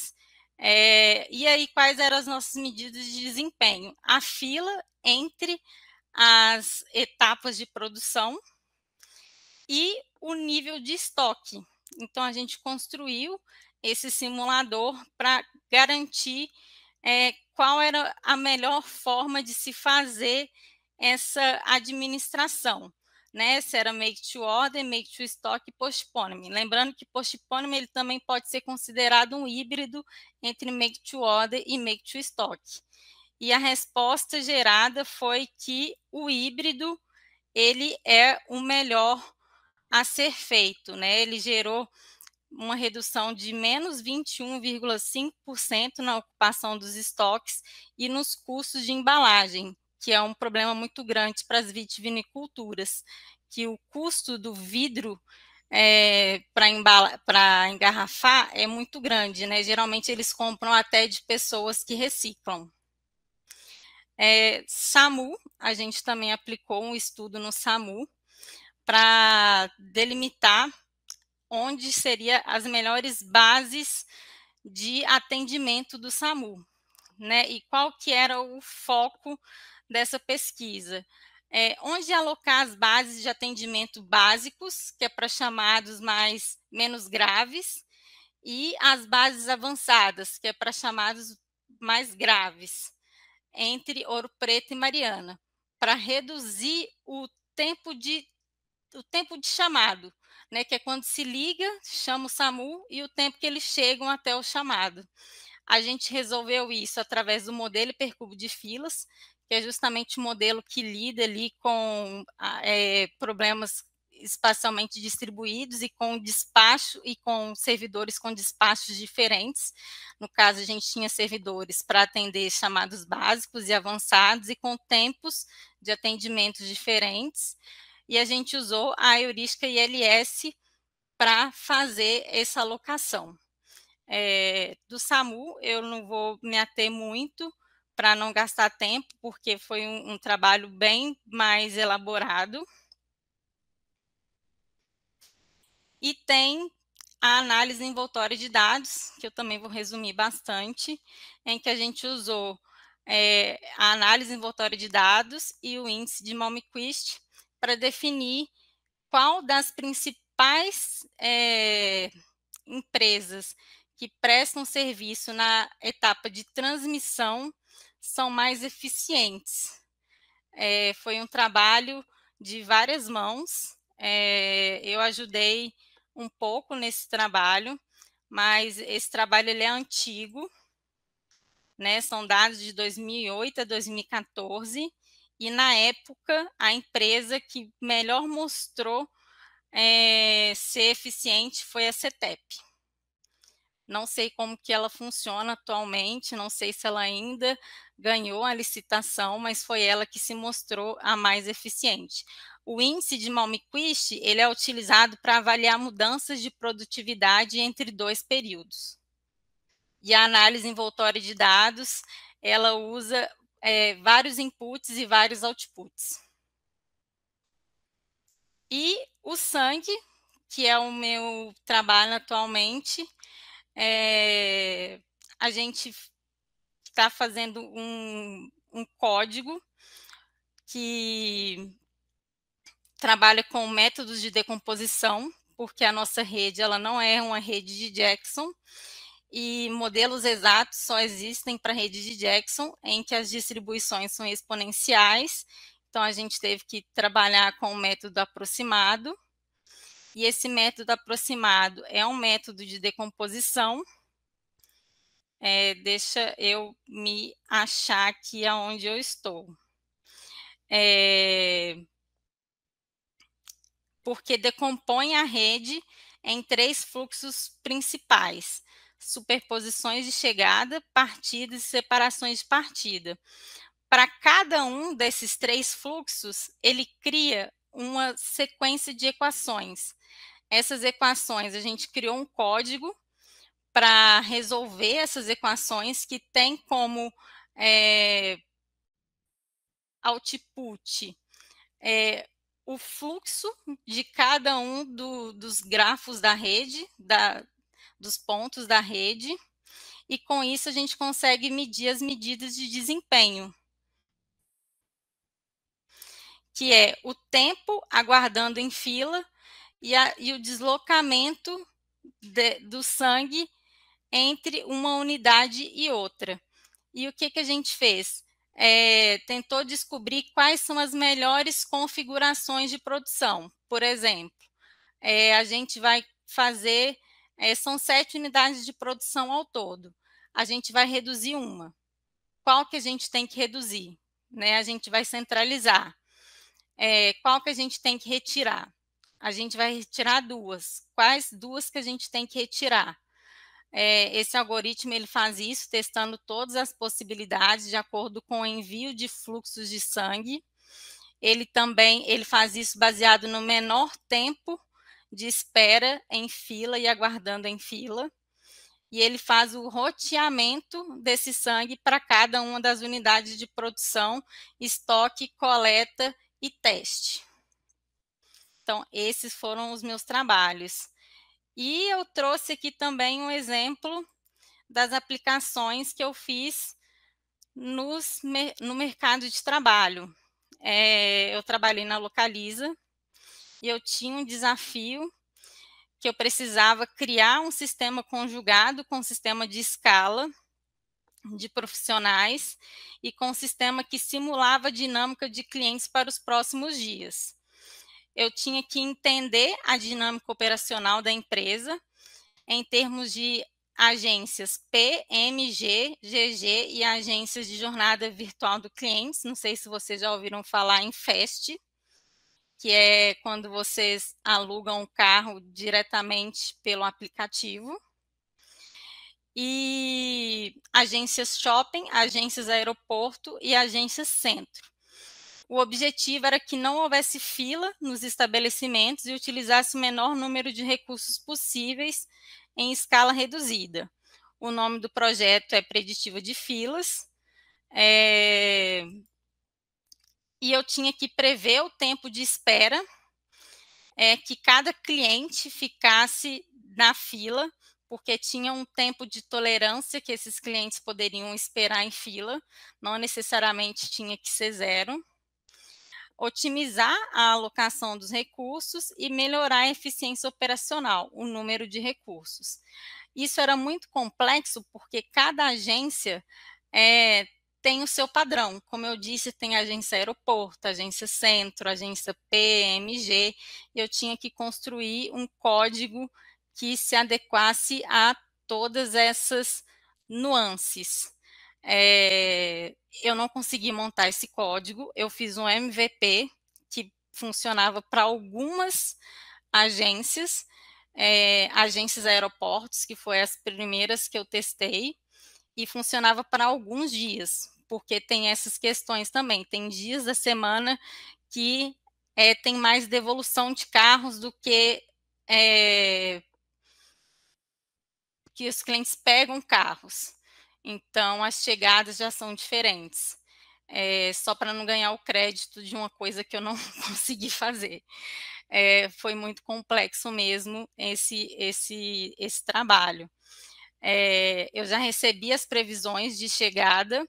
E aí, quais eram as nossas medidas de desempenho? A fila entre as etapas de produção e o nível de estoque. Então, a gente construiu esse simulador para garantir qual era a melhor forma de se fazer essa administração, né? Se era make to order, make to stock e postponement. Lembrando que postponement ele também pode ser considerado um híbrido entre make to order e make to stock. E a resposta gerada foi que o híbrido ele é o melhor a ser feito, né? Ele gerou uma redução de menos 21,5% na ocupação dos estoques e nos custos de embalagem, que é um problema muito grande para as vitiviniculturas, que o custo do vidro para engarrafar é muito grande, né? Geralmente eles compram até de pessoas que reciclam. SAMU, a gente também aplicou um estudo no SAMU para delimitar onde seriam as melhores bases de atendimento do SAMU, né? E qual que era o foco dessa pesquisa? Onde alocar as bases de atendimento básicos, que é para chamados menos graves, e as bases avançadas, que é para chamados mais graves, entre Ouro Preto e Mariana, para reduzir o tempo de chamado, né, que é quando se liga, chama o SAMU e o tempo que eles chegam até o chamado. A gente resolveu isso através do modelo hipercubo de filas, que é justamente o modelo que lida ali com problemas espacialmente distribuídos e com despacho e com servidores com despachos diferentes. No caso, a gente tinha servidores para atender chamados básicos e avançados e com tempos de atendimento diferentes. E a gente usou a heurística ILS para fazer essa alocação. Do SAMU, eu não vou me ater muito para não gastar tempo, porque foi um trabalho bem mais elaborado. E tem a análise envoltória de dados, que eu também vou resumir bastante, em que a gente usou a análise envoltória de dados e o índice de Malmquist para definir qual das principais empresas que prestam serviço na etapa de transmissão são mais eficientes. Foi um trabalho de várias mãos. Eu ajudei um pouco nesse trabalho, mas esse trabalho ele é antigo, né? São dados de 2008 a 2014, e na época a empresa que melhor mostrou ser eficiente foi a CETEP. Não sei como que ela funciona atualmente, não sei se ela ainda ganhou a licitação, mas foi ela que se mostrou a mais eficiente. O índice de Malmquist, ele é utilizado para avaliar mudanças de produtividade entre 2 períodos. E a análise envoltória de dados, ela usa vários inputs e vários outputs. E o sangue, que é o meu trabalho atualmente, a gente está fazendo um código que trabalha com métodos de decomposição, porque a nossa rede ela não é uma rede de Jackson, e modelos exatos só existem para a rede de Jackson, em que as distribuições são exponenciais. Então, a gente teve que trabalhar com o método aproximado, e esse método aproximado é um método de decomposição. Deixa eu me achar aqui aonde eu estou. Porque decompõe a rede em 3 fluxos principais: superposições de chegada, partidas e separações de partida. Para cada um desses 3 fluxos, ele cria uma sequência de equações. Essas equações, a gente criou um código para resolver essas equações, que tem como output o fluxo de cada um dos grafos da rede, dos pontos da rede, e com isso a gente consegue medir as medidas de desempenho, que é o tempo aguardando em fila e o deslocamento do sangue entre uma unidade e outra. E o que a gente fez? Tentou descobrir quais são as melhores configurações de produção. Por exemplo, a gente vai fazer, são 7 unidades de produção ao todo. A gente vai reduzir uma. Qual que a gente tem que reduzir? Né? A gente vai centralizar. Qual que a gente tem que retirar? A gente vai retirar 2. Quais 2 que a gente tem que retirar? Esse algoritmo ele faz isso testando todas as possibilidades de acordo com o envio de fluxos de sangue. Ele faz isso baseado no menor tempo de espera em fila e aguardando em fila. E ele faz o roteamento desse sangue para cada uma das unidades de produção, estoque, coleta e teste. Então, esses foram os meus trabalhos. E eu trouxe aqui também um exemplo das aplicações que eu fiz no mercado de trabalho. Eu trabalhei na Localiza e eu tinha um desafio que eu precisava criar um sistema conjugado com um sistema de escala de profissionais e com um sistema que simulava a dinâmica de clientes para os próximos dias. Eu tinha que entender a dinâmica operacional da empresa em termos de agências P, M, G, GG e agências de jornada virtual do cliente. Não sei se vocês já ouviram falar em FAST, que é quando vocês alugam um carro diretamente pelo aplicativo. E agências shopping, agências aeroporto e agências centro. O objetivo era que não houvesse fila nos estabelecimentos e utilizasse o menor número de recursos possíveis em escala reduzida. O nome do projeto é Preditiva de Filas. E eu tinha que prever o tempo de espera, que cada cliente ficasse na fila, porque tinha um tempo de tolerância que esses clientes poderiam esperar em fila, não necessariamente tinha que ser 0. Otimizar a alocação dos recursos e melhorar a eficiência operacional, o número de recursos. Isso era muito complexo porque cada agência tem o seu padrão. Como eu disse, tem a agência aeroporto, agência centro, agência PMG, e eu tinha que construir um código que se adequasse a todas essas nuances. Eu não consegui montar esse código, eu fiz um MVP que funcionava para algumas agências, agências aeroportos, que foi as primeiras que eu testei, e funcionava para alguns dias, porque tem essas questões também. Tem dias da semana que tem mais devolução de carros do que os clientes pegam carros. Então, as chegadas já são diferentes. Só para não ganhar o crédito de uma coisa que eu não consegui fazer. Foi muito complexo mesmo esse trabalho. Eu já recebi as previsões de chegada,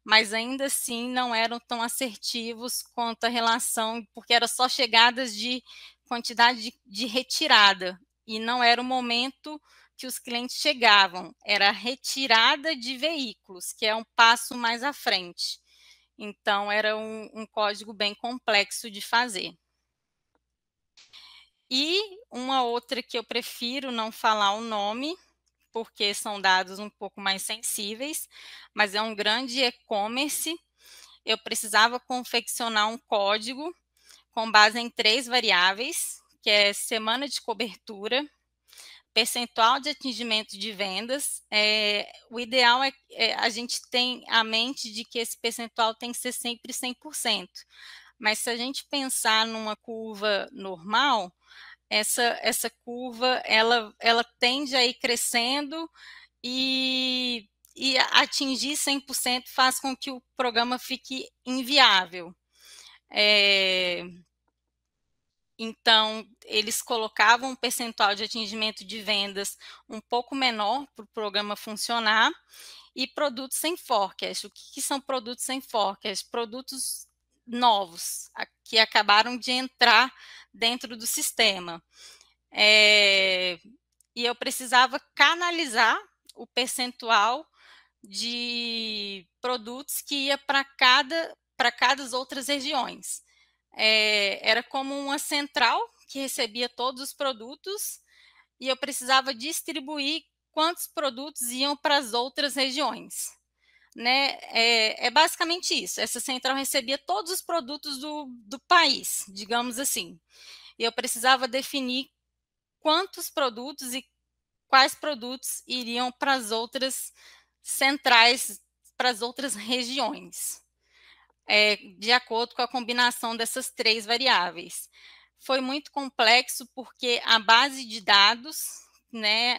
mas ainda assim não eram tão assertivos quanto a relação, porque era só chegadas de quantidade de retirada, e não era o momento que os clientes chegavam, era a retirada de veículos, que é um passo mais à frente. Então, era um código bem complexo de fazer. E uma outra que eu prefiro não falar o nome, porque são dados um pouco mais sensíveis, mas é um grande e-commerce. Eu precisava confeccionar um código com base em 3 variáveis, que é semana de cobertura, percentual de atingimento de vendas. O ideal é a gente tem a mente de que esse percentual tem que ser sempre 100%. Mas se a gente pensar numa curva normal, essa curva ela tende a ir crescendo e atingir 100% faz com que o programa fique inviável. Então, eles colocavam um percentual de atingimento de vendas um pouco menor para o programa funcionar, e produtos sem forecast. O que são produtos sem forecast? Produtos novos, que acabaram de entrar dentro do sistema. E eu precisava canalizar o percentual de produtos que ia para cada as outras regiões. Era como uma central que recebia todos os produtos, e eu precisava distribuir quantos produtos iam para as outras regiões. Né? É basicamente isso. Essa central recebia todos os produtos do país, digamos assim. E eu precisava definir quantos produtos e quais produtos iriam para as outras centrais, para as outras regiões, de acordo com a combinação dessas 3 variáveis. Foi muito complexo porque a base de dados, né,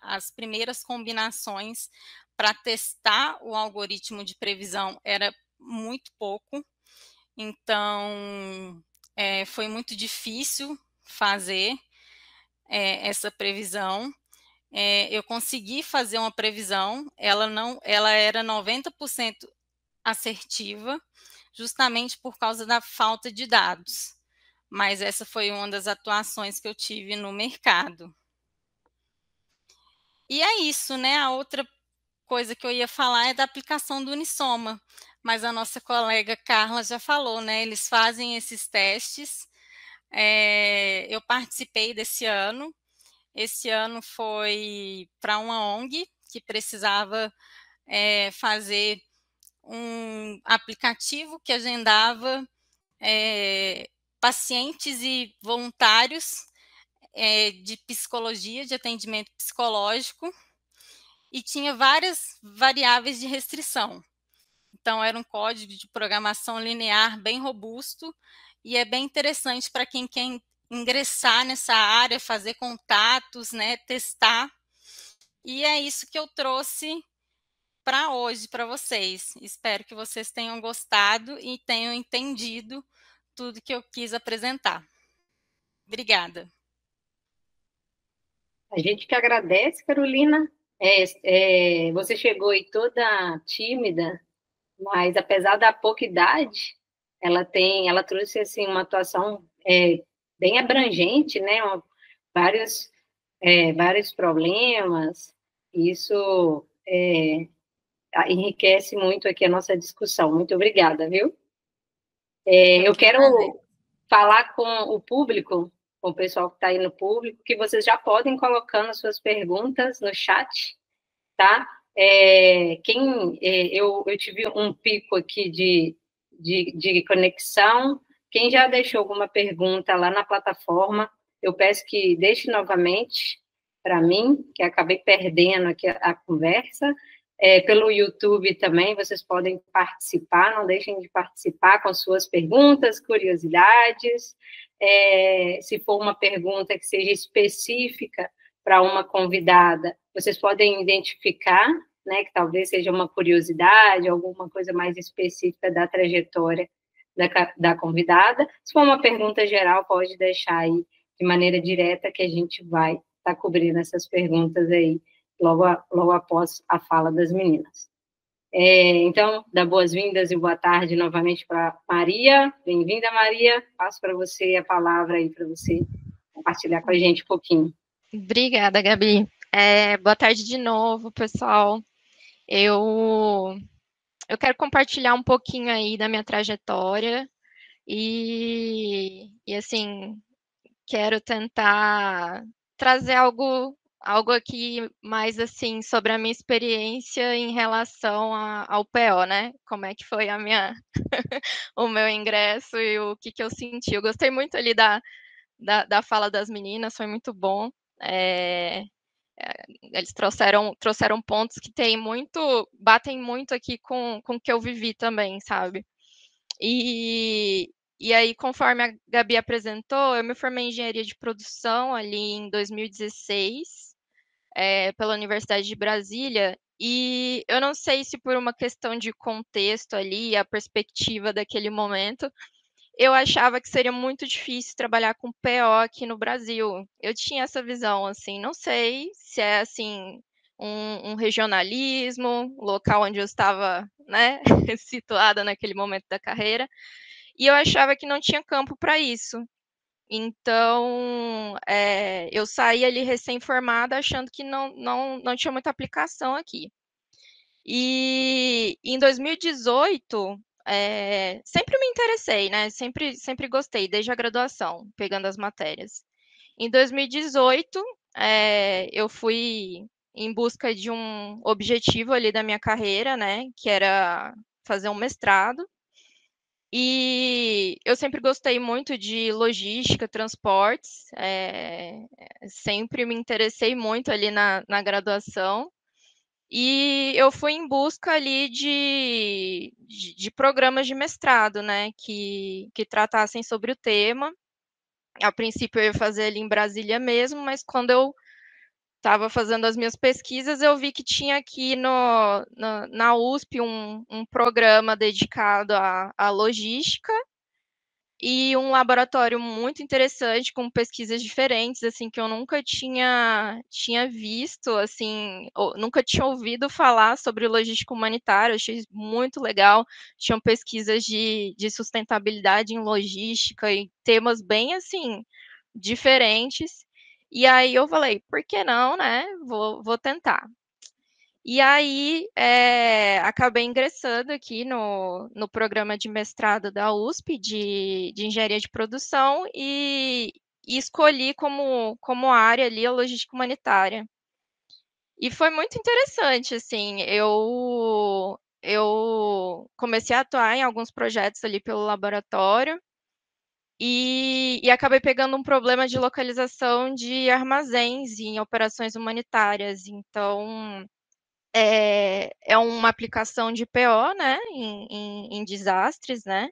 as primeiras combinações para testar o algoritmo de previsão era muito pouco, então foi muito difícil fazer essa previsão. Eu consegui fazer uma previsão, ela era 90% assertiva, justamente por causa da falta de dados. Mas essa foi uma das atuações que eu tive no mercado. E é isso, né? A outra coisa que eu ia falar é da aplicação do Unisoma, mas a nossa colega Carla já falou, né? Eles fazem esses testes. Eu participei desse ano. Esse ano foi para uma ONG que precisava fazer um aplicativo que agendava pacientes e voluntários de psicologia, de atendimento psicológico, e tinha várias variáveis de restrição. Então, era um código de programação linear bem robusto, e é bem interessante para quem quer ingressar nessa área, fazer contatos, né, testar. E é isso que eu trouxe para hoje para vocês. Espero que vocês tenham gostado e tenham entendido tudo que eu quis apresentar. Obrigada. A gente que agradece, Carolina. Você chegou aí toda tímida, mas apesar da pouca idade, ela trouxe assim uma atuação bem abrangente, né? Vários problemas. Isso enriquece muito aqui a nossa discussão. Muito obrigada, viu? Eu quero falar com o público, com o pessoal que está aí no público, que vocês já podem ir colocando as suas perguntas no chat, tá? Eu tive um pico aqui de conexão. Quem já deixou alguma pergunta lá na plataforma, eu peço que deixe novamente para mim, que acabei perdendo aqui a conversa. Pelo YouTube também, vocês podem participar, não deixem de participar com suas perguntas, curiosidades. Se for uma pergunta que seja específica para uma convidada, vocês podem identificar, né, que talvez seja uma curiosidade, alguma coisa mais específica da trajetória da convidada. Se for uma pergunta geral, pode deixar aí de maneira direta, que a gente vai estar cobrindo essas perguntas aí logo após a fala das meninas. Então, dá boas-vindas e boa tarde novamente para Maria. Bem-vinda, Maria. Passo para você a palavra aí, para você compartilhar com a gente um pouquinho. Obrigada, Gabi. Boa tarde de novo, pessoal. Eu quero compartilhar um pouquinho aí da minha trajetória e assim, quero tentar trazer algo aqui mais assim sobre a minha experiência em relação ao PO, né? Como é que foi o meu ingresso e o que eu senti. Eu gostei muito ali da fala das meninas, foi muito bom. Eles trouxeram pontos que batem muito aqui com o que eu vivi também, sabe? E aí, conforme a Gabi apresentou, eu me formei em engenharia de produção ali em 2016, pela Universidade de Brasília, e eu não sei se por uma questão de contexto ali, a perspectiva daquele momento, eu achava que seria muito difícil trabalhar com PO aqui no Brasil. Eu tinha essa visão, assim, não sei se é, assim, um regionalismo, local onde eu estava, né, situada naquele momento da carreira, e eu achava que não tinha campo para isso. Então, eu saí ali recém-formada achando que não tinha muita aplicação aqui. E em 2018, sempre me interessei, né? Sempre gostei, desde a graduação, pegando as matérias. Em 2018, eu fui em busca de um objetivo ali da minha carreira, né? Que era fazer um mestrado. E eu sempre gostei muito de logística, transportes, sempre me interessei muito ali na graduação. E eu fui em busca ali de programas de mestrado, né, que tratassem sobre o tema. A princípio eu ia fazer ali em Brasília mesmo, mas quando eu estava fazendo as minhas pesquisas, eu vi que tinha aqui na USP um programa dedicado à logística, e um laboratório muito interessante, com pesquisas diferentes, assim, que eu nunca tinha visto, assim, nunca tinha ouvido falar sobre logística humanitária. Eu achei muito legal. Tinham pesquisas de sustentabilidade em logística e temas bem, assim, diferentes. E aí eu falei, por que não, né? Vou tentar. E aí, acabei ingressando aqui no programa de mestrado da USP, de engenharia de produção, e escolhi como área ali a logística humanitária. E foi muito interessante, assim, eu comecei a atuar em alguns projetos ali pelo laboratório, e acabei pegando um problema de localização de armazéns em operações humanitárias. Então, é uma aplicação de PO, né, em desastres, né,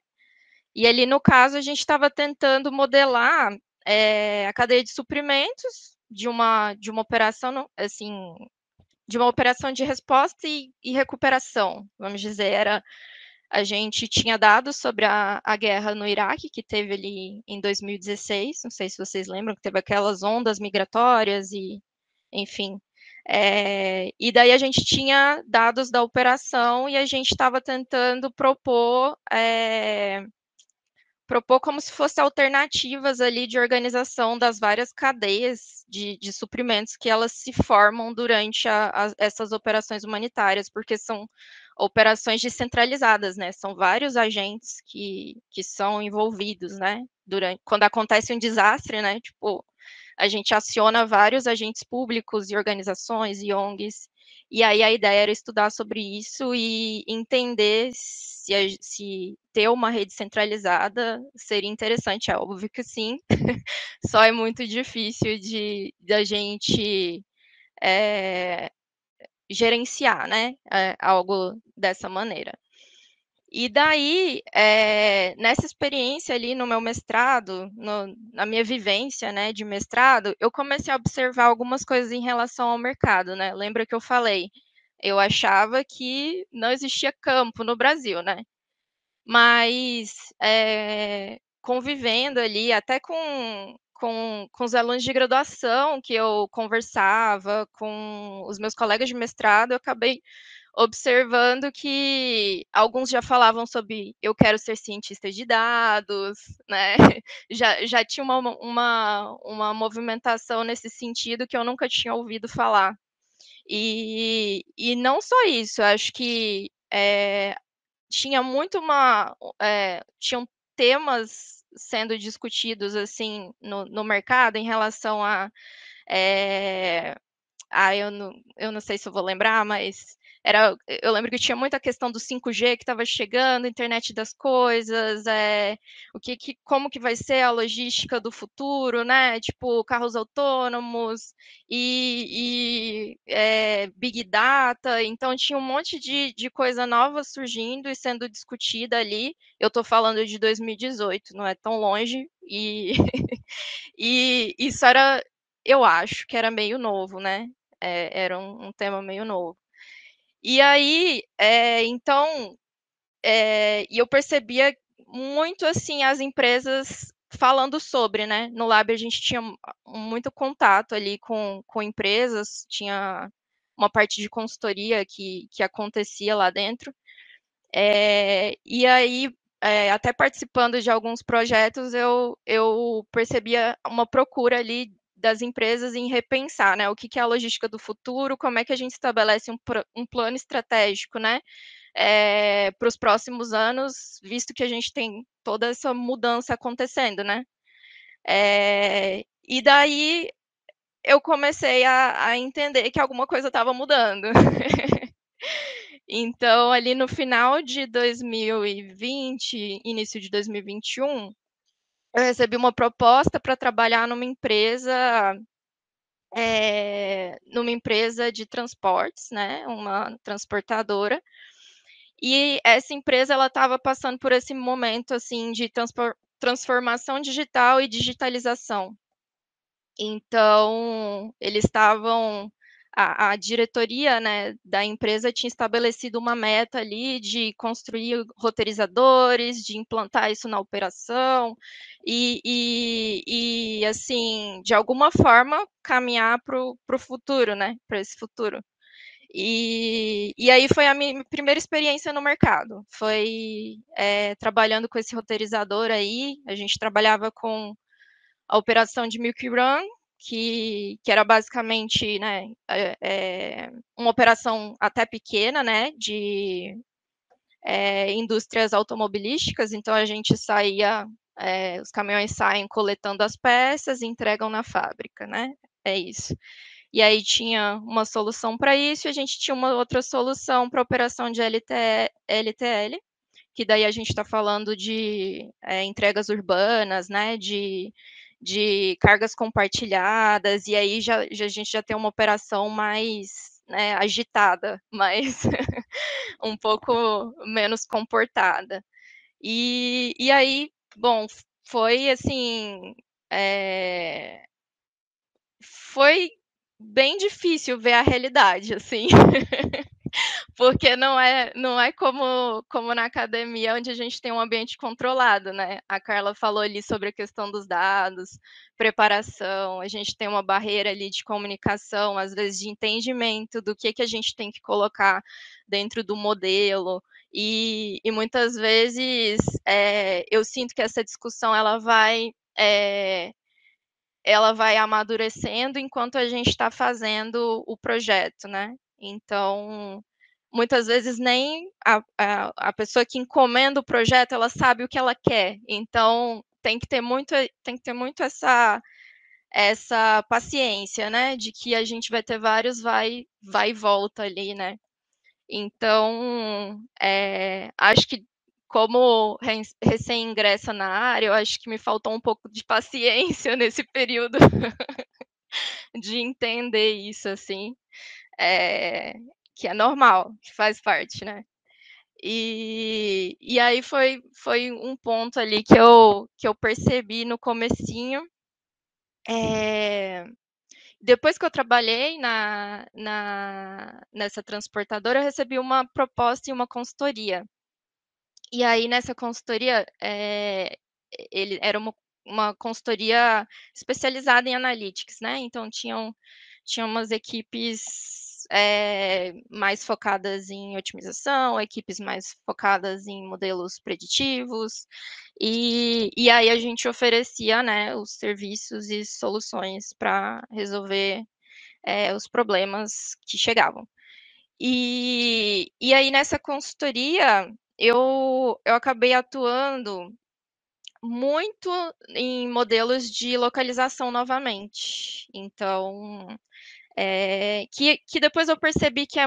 e ali no caso a gente estava tentando modelar a cadeia de suprimentos de uma operação, assim, de uma operação de resposta e recuperação, vamos dizer. A gente tinha dados sobre a guerra no Iraque, que teve ali em 2016, não sei se vocês lembram, que teve aquelas ondas migratórias e, enfim. E daí a gente tinha dados da operação e a gente estava tentando propor propor como se fossem alternativas ali de organização das várias cadeias de suprimentos que elas se formam durante essas operações humanitárias, porque são operações descentralizadas, né? São vários agentes que são envolvidos, né? Quando acontece um desastre, né? Tipo, a gente aciona vários agentes públicos e organizações e ONGs, e aí a ideia era estudar sobre isso e entender se ter uma rede centralizada seria interessante. É óbvio que sim, só é muito difícil da gente gerenciar, né, algo dessa maneira. E daí, nessa experiência ali no meu mestrado, na minha vivência, né, de mestrado, eu comecei a observar algumas coisas em relação ao mercado, né? Lembra que eu falei? Eu achava que não existia campo no Brasil, né? Mas convivendo ali, até com os alunos de graduação que eu conversava, com os meus colegas de mestrado, eu acabei observando que alguns já falavam sobre eu quero ser cientista de dados, né? Já tinha uma movimentação nesse sentido que eu nunca tinha ouvido falar. E não só isso, acho que tinha muito tinham temas sendo discutidos assim no mercado em relação a eu não sei se eu vou lembrar, mas eu lembro que tinha muita questão do 5G que estava chegando, internet das coisas, como que vai ser a logística do futuro, né? Tipo, carros autônomos Big Data. Então, tinha um monte de coisa nova surgindo e sendo discutida ali. Eu estou falando de 2018, não é tão longe, e isso eu acho que era meio novo, né? Era um tema meio novo. E aí, então, e eu percebia muito, assim, as empresas falando sobre, né? No Lab a gente tinha muito contato ali com empresas, tinha uma parte de consultoria que acontecia lá dentro. E aí, até participando de alguns projetos, eu percebia uma procura ali das empresas em repensar, né? O que é a logística do futuro, como é que a gente estabelece um plano estratégico, né? Para os próximos anos, visto que a gente tem toda essa mudança acontecendo, né? E daí eu comecei a entender que alguma coisa estava mudando. Então, ali no final de 2020, início de 2021, eu recebi uma proposta para trabalhar numa empresa de transportes, né, uma transportadora. E essa empresa ela estava passando por esse momento assim de transformação digital e digitalização. Então, eles estavam a diretoria, né, da empresa tinha estabelecido uma meta ali de construir roteirizadores, de implantar isso na operação assim, de alguma forma, caminhar para o futuro, né, para esse futuro. E aí foi a minha primeira experiência no mercado, foi trabalhando com esse roteirizador aí, a gente trabalhava com a operação de Milk Run, que era basicamente, né, uma operação até pequena, né, de indústrias automobilísticas, então a gente saía, os caminhões saem coletando as peças e entregam na fábrica, né, é isso. E aí tinha uma solução para isso, e a gente tinha uma outra solução para operação de LTL, que daí a gente está falando de entregas urbanas, né, de cargas compartilhadas, e aí a gente já tem uma operação mais, né, agitada, mais um pouco menos comportada. E aí, bom, foi assim, foi bem difícil ver a realidade, assim, Porque não é como na academia, onde a gente tem um ambiente controlado, né? A Carla falou ali sobre a questão dos dados, preparação, a gente tem uma barreira ali de comunicação, às vezes de entendimento do que a gente tem que colocar dentro do modelo, e muitas vezes eu sinto que essa discussão ela vai amadurecendo enquanto a gente está fazendo o projeto, né? Então, muitas vezes nem a pessoa que encomenda o projeto, ela sabe o que ela quer. Então, tem que ter muito essa paciência, né? De que a gente vai ter vários vai e volta ali, né? Então, acho que como recém-ingressa na área, eu acho que me faltou um pouco de paciência nesse período de entender isso, assim, que é normal, que faz parte, né? E aí foi um ponto ali que eu percebi no comecinho. Depois que eu trabalhei nessa transportadora, eu recebi uma proposta e uma consultoria. E aí, nessa consultoria, ele era uma consultoria especializada em analytics, né? Então, tinha umas equipes mais focadas em otimização, equipes mais focadas em modelos preditivos, e aí a gente oferecia, né, os serviços e soluções para resolver os problemas que chegavam. E aí, nessa consultoria, eu acabei atuando muito em modelos de localização novamente. Então, que depois eu percebi que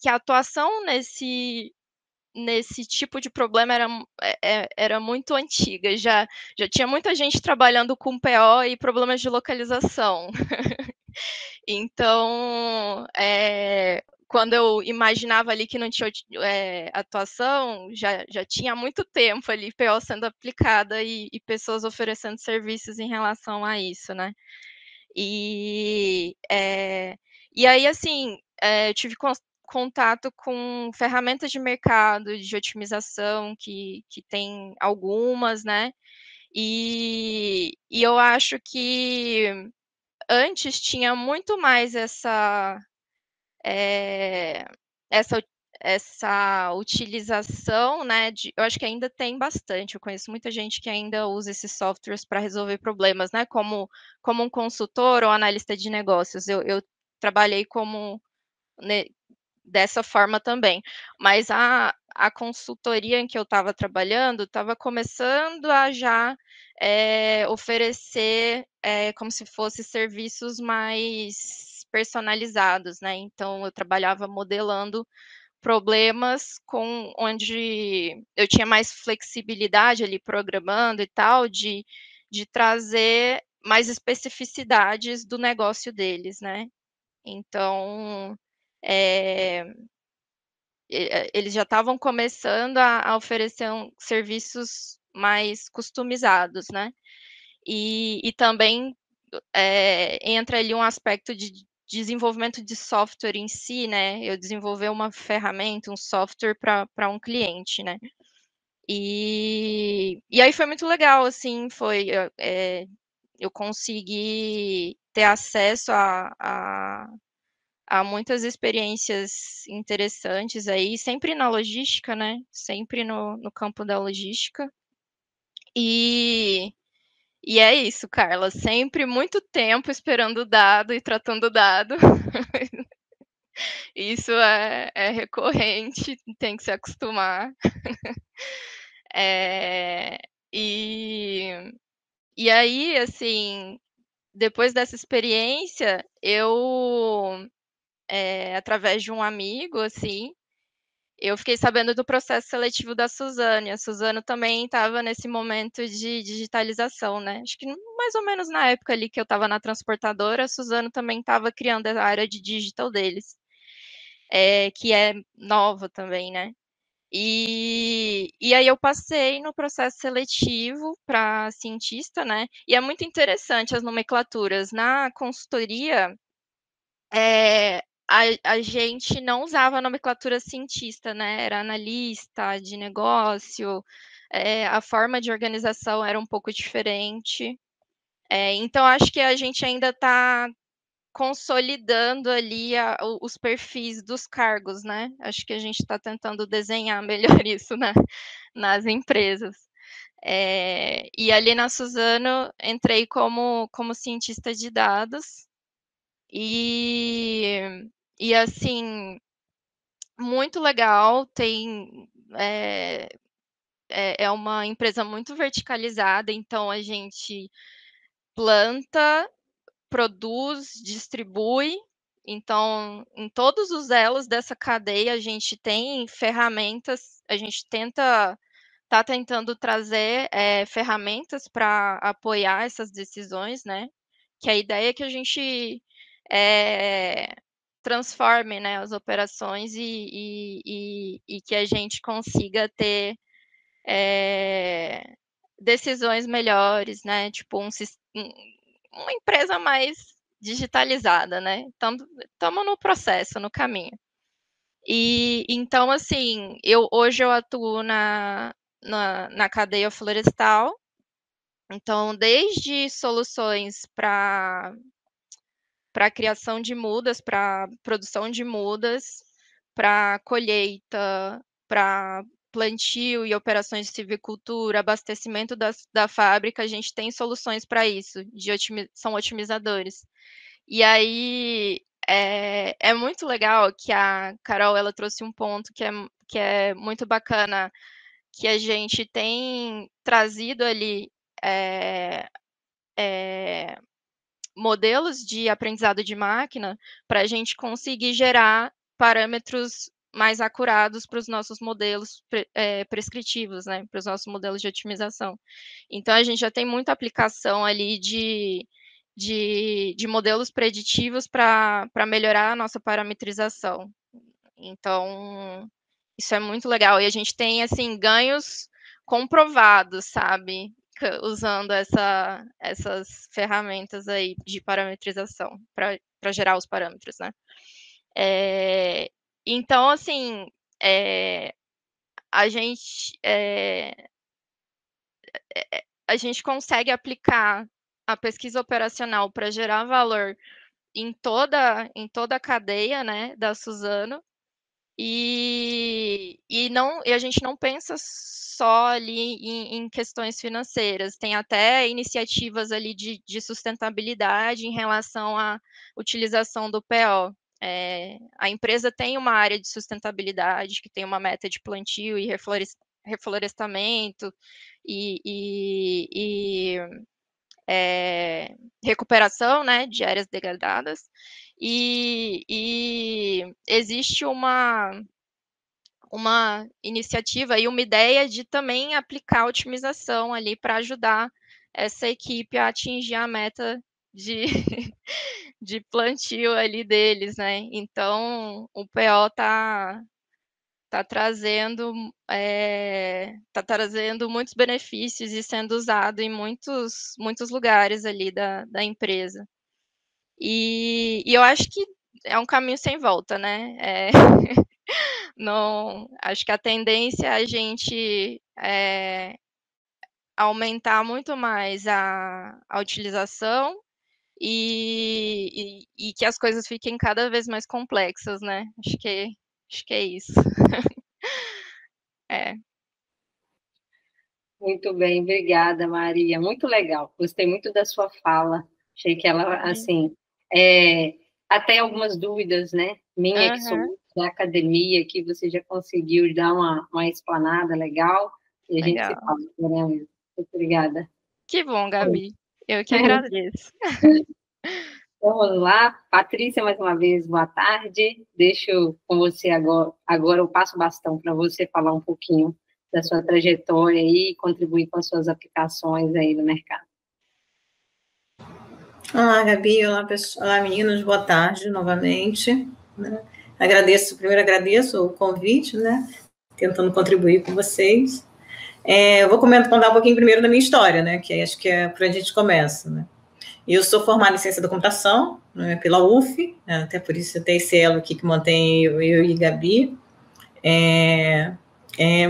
que a atuação nesse tipo de problema era muito antiga. Já tinha muita gente trabalhando com PO e problemas de localização. Então, quando eu imaginava ali que não tinha atuação, já tinha muito tempo ali PO sendo aplicada e pessoas oferecendo serviços em relação a isso, né? E aí, assim, eu tive contato com ferramentas de mercado, de otimização, que tem algumas, né? E eu acho que antes tinha muito mais essa utilização, né? Eu acho que ainda tem bastante. Eu conheço muita gente que ainda usa esses softwares para resolver problemas, né? Como um consultor ou analista de negócios. Eu trabalhei dessa forma também. Mas a consultoria em que eu estava trabalhando estava começando a já oferecer como se fosse serviços mais personalizados, né? Então, eu trabalhava modelando problemas onde eu tinha mais flexibilidade ali programando e tal, de trazer mais especificidades do negócio deles, né? Então, eles já estavam começando a oferecer serviços mais customizados, né? E também entra ali um aspecto de desenvolvimento de software em si, né? Eu desenvolver uma ferramenta, um software para um cliente, né? E aí foi muito legal, assim, eu consegui ter acesso a muitas experiências interessantes aí, sempre na logística, né? Sempre no campo da logística. E é isso, Carla. Sempre muito tempo esperando o dado e tratando o dado. Isso é recorrente, tem que se acostumar. E aí, assim, depois dessa experiência, eu, através de um amigo, assim, eu fiquei sabendo do processo seletivo da Suzane. A Suzano também estava nesse momento de digitalização, né? Acho que mais ou menos na época ali que eu estava na transportadora, a Suzano também estava criando a área de digital deles, que é nova também, né? E aí eu passei no processo seletivo para cientista, né? E é muito interessante as nomenclaturas. Na consultoria, a gente não usava a nomenclatura cientista, né? Era analista de negócio, a forma de organização era um pouco diferente. Então, acho que a gente ainda está consolidando ali os perfis dos cargos, né? Acho que a gente está tentando desenhar melhor isso nas empresas. E ali na Suzano, entrei como cientista de dados e assim, muito legal, é uma empresa muito verticalizada, então a gente planta, produz, distribui. Então, em todos os elos dessa cadeia, a gente tem ferramentas, a gente está tentando trazer ferramentas para apoiar essas decisões, né? Que a ideia é que a gente transforme, né, as operações e que a gente consiga ter decisões melhores, né? Tipo, uma empresa mais digitalizada, né? Estamos no processo, no caminho. E então, assim, hoje eu atuo na cadeia florestal. Então, desde soluções para criação de mudas, para produção de mudas, para colheita, para plantio e operações de silvicultura, abastecimento da fábrica, a gente tem soluções para isso, são otimizadores. E aí é muito legal que a Carol ela trouxe um ponto que é muito bacana, que a gente tem trazido ali modelos de aprendizado de máquina para a gente conseguir gerar parâmetros mais acurados para os nossos modelos prescritivos, né, para os nossos modelos de otimização. Então, a gente já tem muita aplicação ali de modelos preditivos para melhorar a nossa parametrização. Então, isso é muito legal. E a gente tem, assim, ganhos comprovados, sabe? Usando essas ferramentas aí de parametrização para gerar os parâmetros, né? Então, assim, a gente consegue aplicar a pesquisa operacional para gerar valor em toda a cadeia, né, da Suzano. E a gente não pensa só ali em questões financeiras, tem até iniciativas ali de sustentabilidade em relação à utilização do PO. A empresa tem uma área de sustentabilidade, que tem uma meta de plantio e reflorestamento e recuperação, né, de áreas degradadas. E existe uma iniciativa e uma ideia de também aplicar otimização ali para ajudar essa equipe a atingir a meta de, de plantio ali deles, né? Então, o PO está trazendo muitos benefícios e sendo usado em muitos lugares ali da empresa. E eu acho que é um caminho sem volta, né? Não, acho que a tendência é a gente aumentar muito mais a utilização e que as coisas fiquem cada vez mais complexas, né? Acho que é isso. Muito bem, obrigada, Maria. Muito legal. Gostei muito da sua fala. Achei que ela, assim, até algumas dúvidas, né? Minha, que sou da academia, que você já conseguiu dar uma explanada legal. E a gente se fala, né? Muito obrigada. Que bom, Gabi. Eu que agradeço. Vamos lá. Patrícia, mais uma vez, boa tarde. Deixo com você agora. Agora eu passo o bastão para você falar um pouquinho da sua trajetória e contribuir com as suas aplicações aí no mercado. Olá, Gabi. Olá, pessoal. Olá, meninos. Boa tarde novamente. Né? Primeiro agradeço o convite, né? Tentando contribuir com vocês. Eu vou contar um pouquinho primeiro da minha história, né? Que acho que é por onde a gente começa, né? Eu sou formada em ciência da computação, né, pela UF, até por isso tem esse elo aqui que mantém eu e Gabi.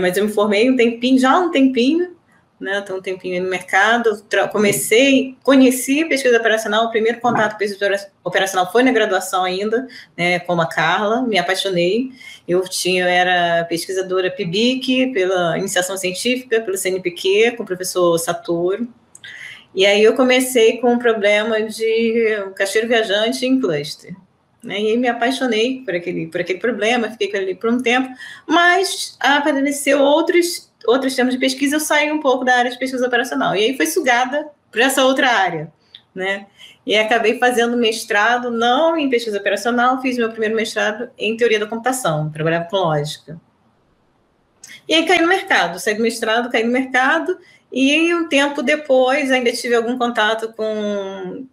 Mas eu me formei já há um tempinho, né? Estou um tempinho no mercado. Conheci pesquisa operacional. O primeiro contato com pesquisa operacional foi na graduação ainda, né, com a Carla. Me apaixonei. Eu era pesquisadora PIBIC, pela iniciação científica, pelo CNPq, com o professor Satoru. E aí eu comecei com um problema de caixeiro viajante em cluster. Né, e aí me apaixonei por aquele problema, fiquei com ele por um tempo, mas apareceu outros temas de pesquisa, eu saí um pouco da área de pesquisa operacional, e aí fui sugada para essa outra área, né? E acabei fazendo mestrado, não em pesquisa operacional, fiz meu primeiro mestrado em teoria da computação, trabalhava com lógica. E aí caí no mercado, saí do mestrado, caí no mercado, e um tempo depois ainda tive algum contato com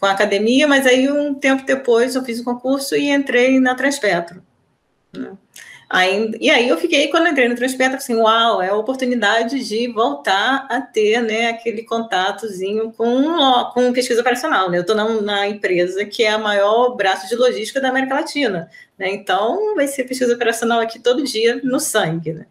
a academia, mas aí um tempo depois eu fiz o concurso e entrei na Transpetro. Né? E aí eu fiquei, quando entrei no Transpetro, assim, uau, é a oportunidade de voltar a ter, né, aquele contatozinho com pesquisa operacional. Né? Eu estou na empresa que é a maior braço de logística da América Latina. Né? Então, vai ser pesquisa operacional aqui todo dia, no sangue. Né?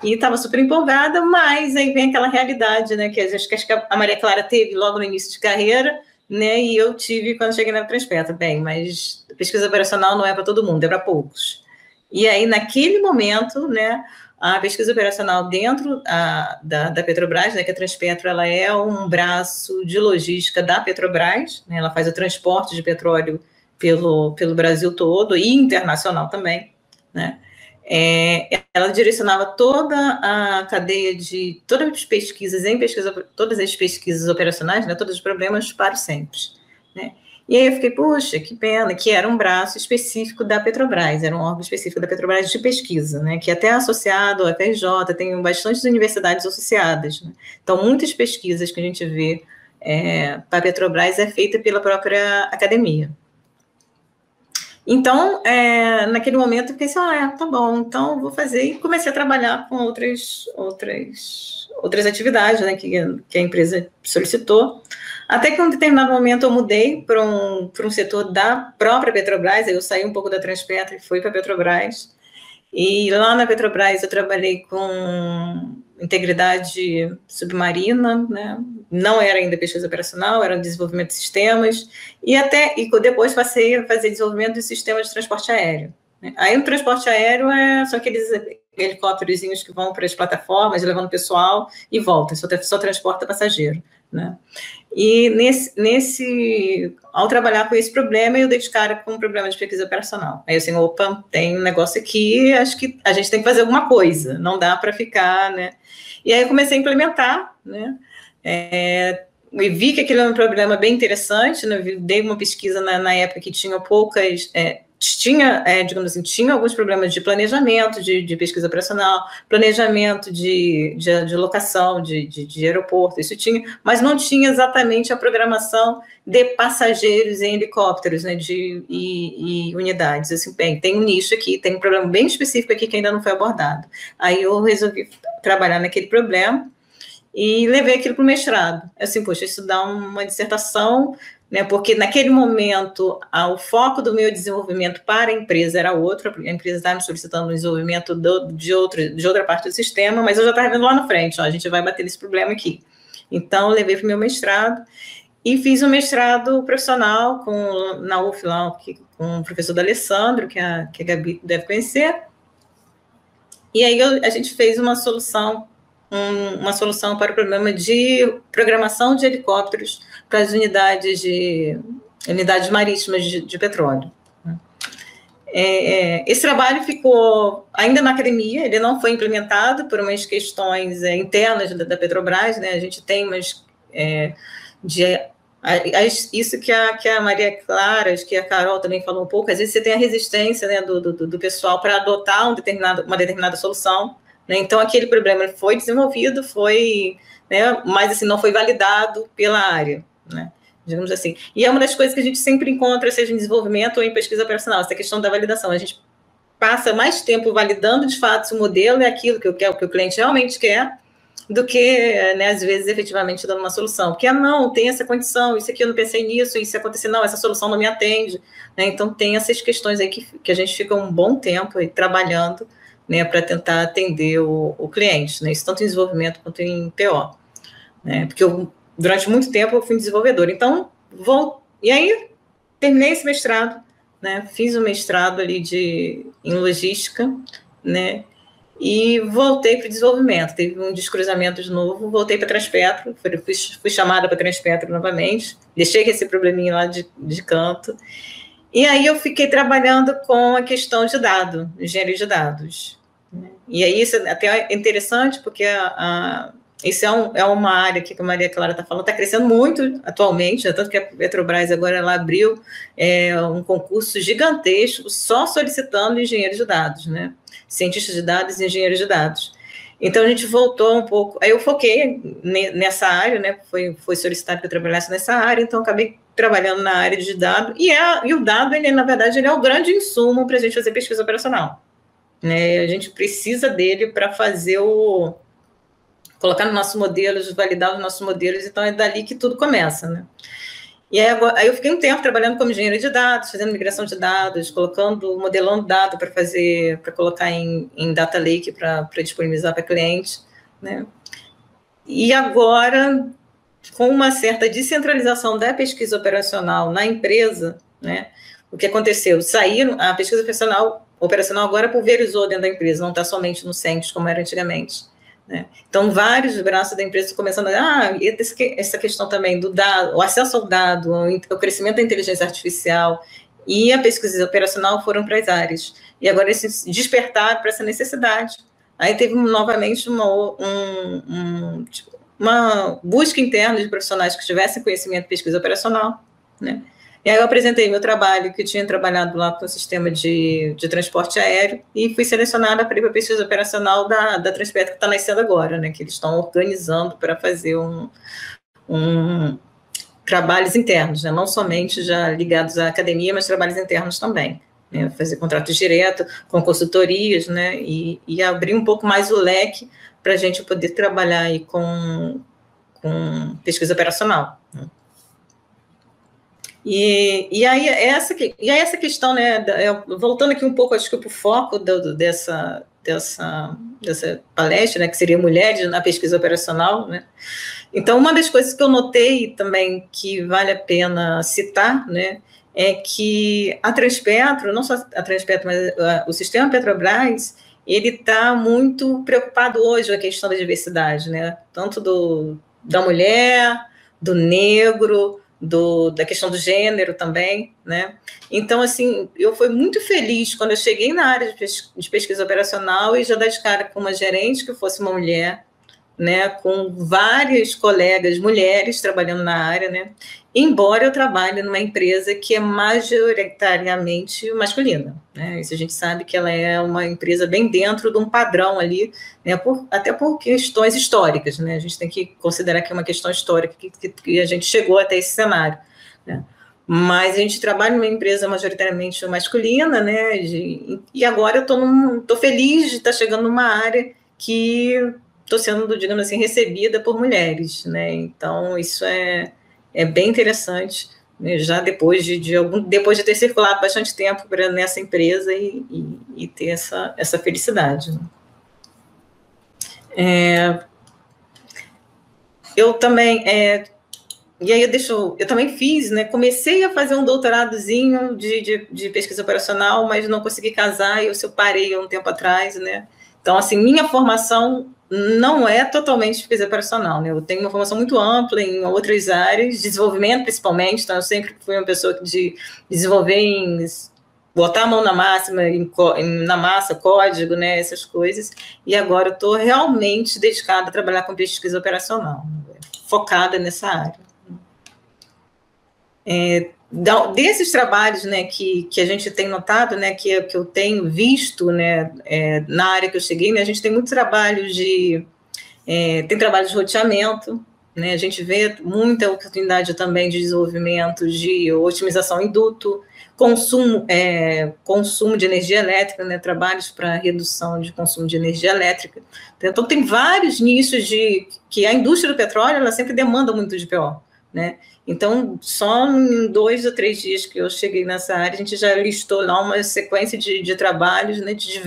E estava super empolgada, mas aí vem aquela realidade, né, que acho que a Maria Clara teve logo no início de carreira, né, e eu tive quando cheguei na Transpetro. Bem, mas pesquisa operacional não é para todo mundo, é para poucos. E aí, naquele momento, né, a pesquisa operacional dentro da Petrobras, né, que a Transpetro ela é um braço de logística da Petrobras, né, ela faz o transporte de petróleo pelo Brasil todo e internacional também, né? Ela direcionava toda a cadeia de todas as pesquisas todas as pesquisas operacionais, né, todos os problemas para o SEMPES, né? E aí eu fiquei, poxa, que pena, que era um braço específico da Petrobras, era um órgão específico da Petrobras de pesquisa, né, que até associado ao FRJ, tem bastantes universidades associadas, né? Então, muitas pesquisas que a gente vê para a Petrobras é feita pela própria academia. Então, naquele momento, eu pensei, tá bom, então vou fazer, e comecei a trabalhar com outras atividades, né, que a empresa solicitou, até que em um determinado momento eu mudei para um setor da própria Petrobras, aí eu saí um pouco da Transpetro e fui para a Petrobras, e lá na Petrobras eu trabalhei com integridade submarina, né? Não era ainda pesquisa operacional, era desenvolvimento de sistemas, e depois passei a fazer desenvolvimento de sistemas de transporte aéreo. Né? Aí o transporte aéreo são aqueles helicópterozinhos que vão para as plataformas, levando pessoal e voltam, só transporta passageiro. Né? E ao trabalhar com esse problema, eu dei de cara com um problema de pesquisa operacional. Aí eu assim, opa, tem um negócio aqui, acho que a gente tem que fazer alguma coisa, não dá para ficar, né? E aí eu comecei a implementar, né? E vi que aquele era um problema bem interessante, né? Dei uma pesquisa na época que tinha poucas... digamos assim, tinha alguns problemas de planejamento, de pesquisa operacional, planejamento de locação de aeroporto, isso tinha, mas não tinha exatamente a programação de passageiros em helicópteros, né, e unidades. Assim, bem, tem um nicho aqui, tem um problema bem específico aqui que ainda não foi abordado. Aí eu resolvi trabalhar naquele problema e levei aquilo para o mestrado. Assim, poxa, estudar uma dissertação, né, porque naquele momento o foco do meu desenvolvimento para a empresa era outro, a empresa estava me solicitando o desenvolvimento de outra parte do sistema, mas eu já estava vendo lá na frente, a gente vai bater nesse problema aqui. Então, eu levei para o meu mestrado e fiz um mestrado profissional na UF, lá, com o professor D'Alessandro, que a Gabi deve conhecer, e aí a gente fez uma solução para o problema de programação de helicópteros para as unidades marítimas de petróleo. Esse trabalho ficou ainda na academia, ele não foi implementado por umas questões internas da Petrobras, né? A gente tem umas... isso que a Maria Clara, acho que a Carol também falou um pouco, às vezes você tem a resistência, né, do pessoal para adotar uma determinada solução, né? Então, aquele problema foi desenvolvido, né, mas assim, não foi validado pela área, né, digamos assim. E é uma das coisas que a gente sempre encontra, seja em desenvolvimento ou em pesquisa operacional, essa questão da validação. A gente passa mais tempo validando, de fato, se o modelo é aquilo que o cliente realmente quer, do que, né, às vezes, efetivamente dando uma solução. Porque, não, tem essa condição, isso aqui eu não pensei nisso, e se acontecer, não, essa solução não me atende. Né? Então, tem essas questões aí que a gente fica um bom tempo aí trabalhando, né, para tentar atender o cliente, né? Isso tanto em desenvolvimento quanto em PO. Né? Porque durante muito tempo eu fui desenvolvedora. Então, e aí terminei esse mestrado, né? Fiz um mestrado ali em logística, né? E voltei para o desenvolvimento. Teve um descruzamento de novo, voltei para a Transpetro, fui chamada para a Transpetro novamente, deixei esse probleminha lá de canto, e aí eu fiquei trabalhando com a questão de engenharia de dados. E aí isso até é interessante, porque isso é uma área que a Maria Clara está falando, está crescendo muito atualmente, tanto que a Petrobras agora ela abriu um concurso gigantesco só solicitando engenheiros de dados, né? Cientistas de dados e engenheiros de dados. Então, a gente voltou um pouco... Aí eu foquei nessa área, né? Foi solicitado que eu trabalhasse nessa área, então acabei trabalhando na área de dados. E o dado, na verdade, ele é o grande insumo para a gente fazer pesquisa operacional. Né? A gente precisa dele para fazer colocar nos nossos modelos, validar os nossos modelos, então é dali que tudo começa, né? E aí eu fiquei um tempo trabalhando como engenheiro de dados, fazendo migração de dados, modelando dado para colocar em data lake para disponibilizar para cliente, né? E agora, com uma certa descentralização da pesquisa operacional na empresa, né? O que aconteceu? A pesquisa operacional agora pulverizou dentro da empresa, não está somente no CENTES, como era antigamente. Né? Então, vários braços da empresa estão começando essa questão também do dado, o acesso ao dado, o crescimento da inteligência artificial e a pesquisa operacional foram para as áreas. E agora eles se despertaram para essa necessidade. Aí teve novamente uma busca interna de profissionais que tivessem conhecimento de pesquisa operacional, né? E aí eu apresentei meu trabalho, que eu tinha trabalhado lá com o sistema de transporte aéreo, e fui selecionada para ir para a pesquisa operacional da Transpetro, que está nascendo agora, né, que eles estão organizando para fazer trabalhos internos, né, não somente já ligados à academia, mas trabalhos internos também. Né, fazer contratos diretos com consultorias, né, e abrir um pouco mais o leque para a gente poder trabalhar aí com pesquisa operacional. Né. E aí essa questão, né, voltando aqui um pouco, acho que para o foco dessa palestra, né, que seria mulheres na pesquisa operacional, né? Então, uma das coisas que eu notei também que vale a pena citar, né, é que a Transpetro, não só a Transpetro, mas o sistema Petrobras, ele está muito preocupado hoje com a questão da diversidade, né? Tanto da mulher, do negro, da questão do gênero também, né? Então, assim, eu fui muito feliz quando eu cheguei na área de pesquisa operacional e já dar de cara com uma gerente que fosse uma mulher, né? Com várias colegas mulheres trabalhando na área, né? Embora eu trabalhe numa empresa que é majoritariamente masculina, né? Isso a gente sabe que ela é uma empresa bem dentro de um padrão ali, né? Até por questões históricas, né? A gente tem que considerar que é uma questão histórica que a gente chegou até esse cenário, né? Mas a gente trabalha numa empresa majoritariamente masculina, né? E agora eu estou feliz de estar chegando numa área que estou sendo, digamos assim, recebida por mulheres, né? Então, isso é bem interessante, né? Já depois de ter circulado bastante tempo nessa empresa e ter essa felicidade. Né? Eu também... e aí eu também fiz, né? Comecei a fazer um doutoradozinho de pesquisa operacional, mas não consegui casar, e eu parei um tempo atrás, né? Então, assim, minha formação não é totalmente pesquisa operacional, né? Eu tenho uma formação muito ampla em outras áreas, desenvolvimento principalmente, então eu sempre fui uma pessoa de desenvolver botar a mão na massa, código, né? Essas coisas, e agora eu estou realmente dedicada a trabalhar com pesquisa operacional, focada nessa área. Desses trabalhos, né, que a gente tem notado, né, que eu tenho visto, né, na área que eu cheguei, né, a gente tem muitos trabalhos tem trabalho de roteamento, né? A gente vê muita oportunidade também de desenvolvimento de otimização em duto, consumo de energia elétrica, né? Trabalhos para redução de consumo de energia elétrica. Então, tem vários nichos que a indústria do petróleo ela sempre demanda muito de PO, né? Então, só em 2 ou 3 dias que eu cheguei nessa área, a gente já listou lá uma sequência de trabalhos, né, de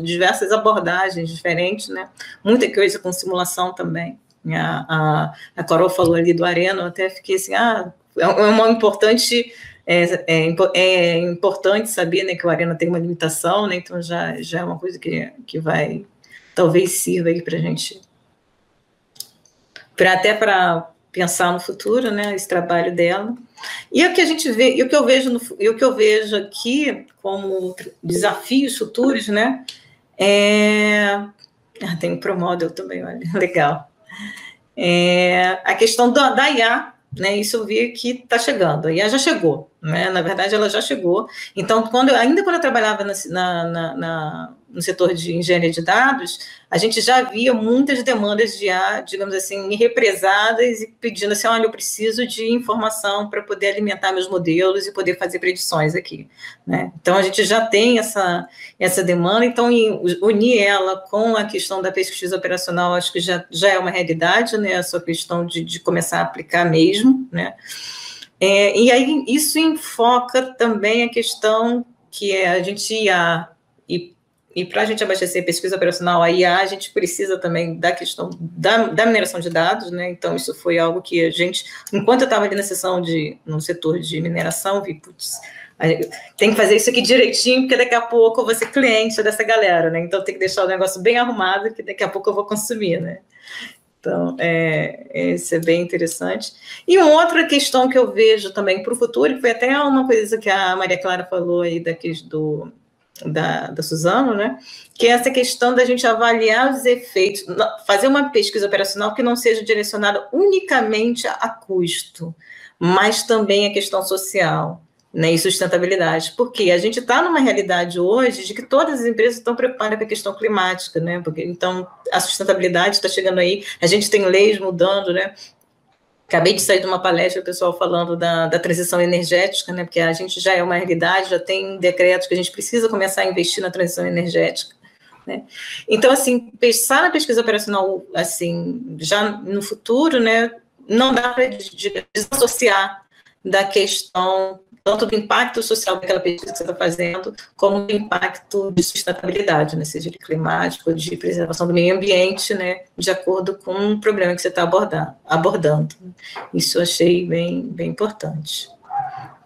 diversas abordagens diferentes, né? Muita coisa com simulação também. A Carol falou ali do Arena, eu até fiquei assim, é uma importante... É importante saber, né, que o Arena tem uma limitação, né? Então já é uma coisa que vai, talvez sirva aí para a gente, até para pensar no futuro, né, esse trabalho dela. E o que a gente vê, e o que eu vejo aqui como desafios futuros, né, tem o ProModel também, olha, legal. A questão da IA, né, isso eu vi que está chegando, a IA já chegou, né, na verdade ela já chegou. Então, ainda quando eu trabalhava no setor de engenharia de dados, a gente já via muitas demandas de IA, digamos assim, represadas e pedindo assim, olha, eu preciso de informação para poder alimentar meus modelos e poder fazer predições aqui, né? Então, a gente já tem essa demanda, então, unir ela com a questão da pesquisa operacional, acho que já é uma realidade, né? Essa questão de começar a aplicar mesmo, né? E aí, isso enfoca também a questão que a gente IA, e para a gente abastecer pesquisa operacional, a IA, a gente precisa também da questão da mineração de dados, né? Então, isso foi algo que a gente, enquanto eu estava ali no setor de mineração, vi, putz, tem que fazer isso aqui direitinho, porque daqui a pouco eu vou ser cliente dessa galera, né? Então, tem que deixar o negócio bem arrumado, que daqui a pouco eu vou consumir, né? Então, isso é bem interessante. E uma outra questão que eu vejo também para o futuro, que foi até uma coisa que a Maria Clara falou aí da Suzano, né? Que é essa questão da gente avaliar os efeitos, fazer uma pesquisa operacional que não seja direcionada unicamente a custo, mas também a questão social, né, e sustentabilidade, porque a gente está numa realidade hoje de que todas as empresas estão preocupadas com a questão climática, né? Porque então a sustentabilidade está chegando aí, a gente tem leis mudando, né? Acabei de sair de uma palestra, o pessoal falando da transição energética, né? Porque a gente já é uma realidade, já tem decretos que a gente precisa começar a investir na transição energética, né? Então, assim, pensar na pesquisa operacional, assim, já no futuro, né? Não dá para desassociar da questão tanto do impacto social daquela pesquisa que você está fazendo, como do impacto de sustentabilidade, né, seja de climático, de preservação do meio ambiente, né, de acordo com o problema que você está abordando. Isso eu achei bem importante.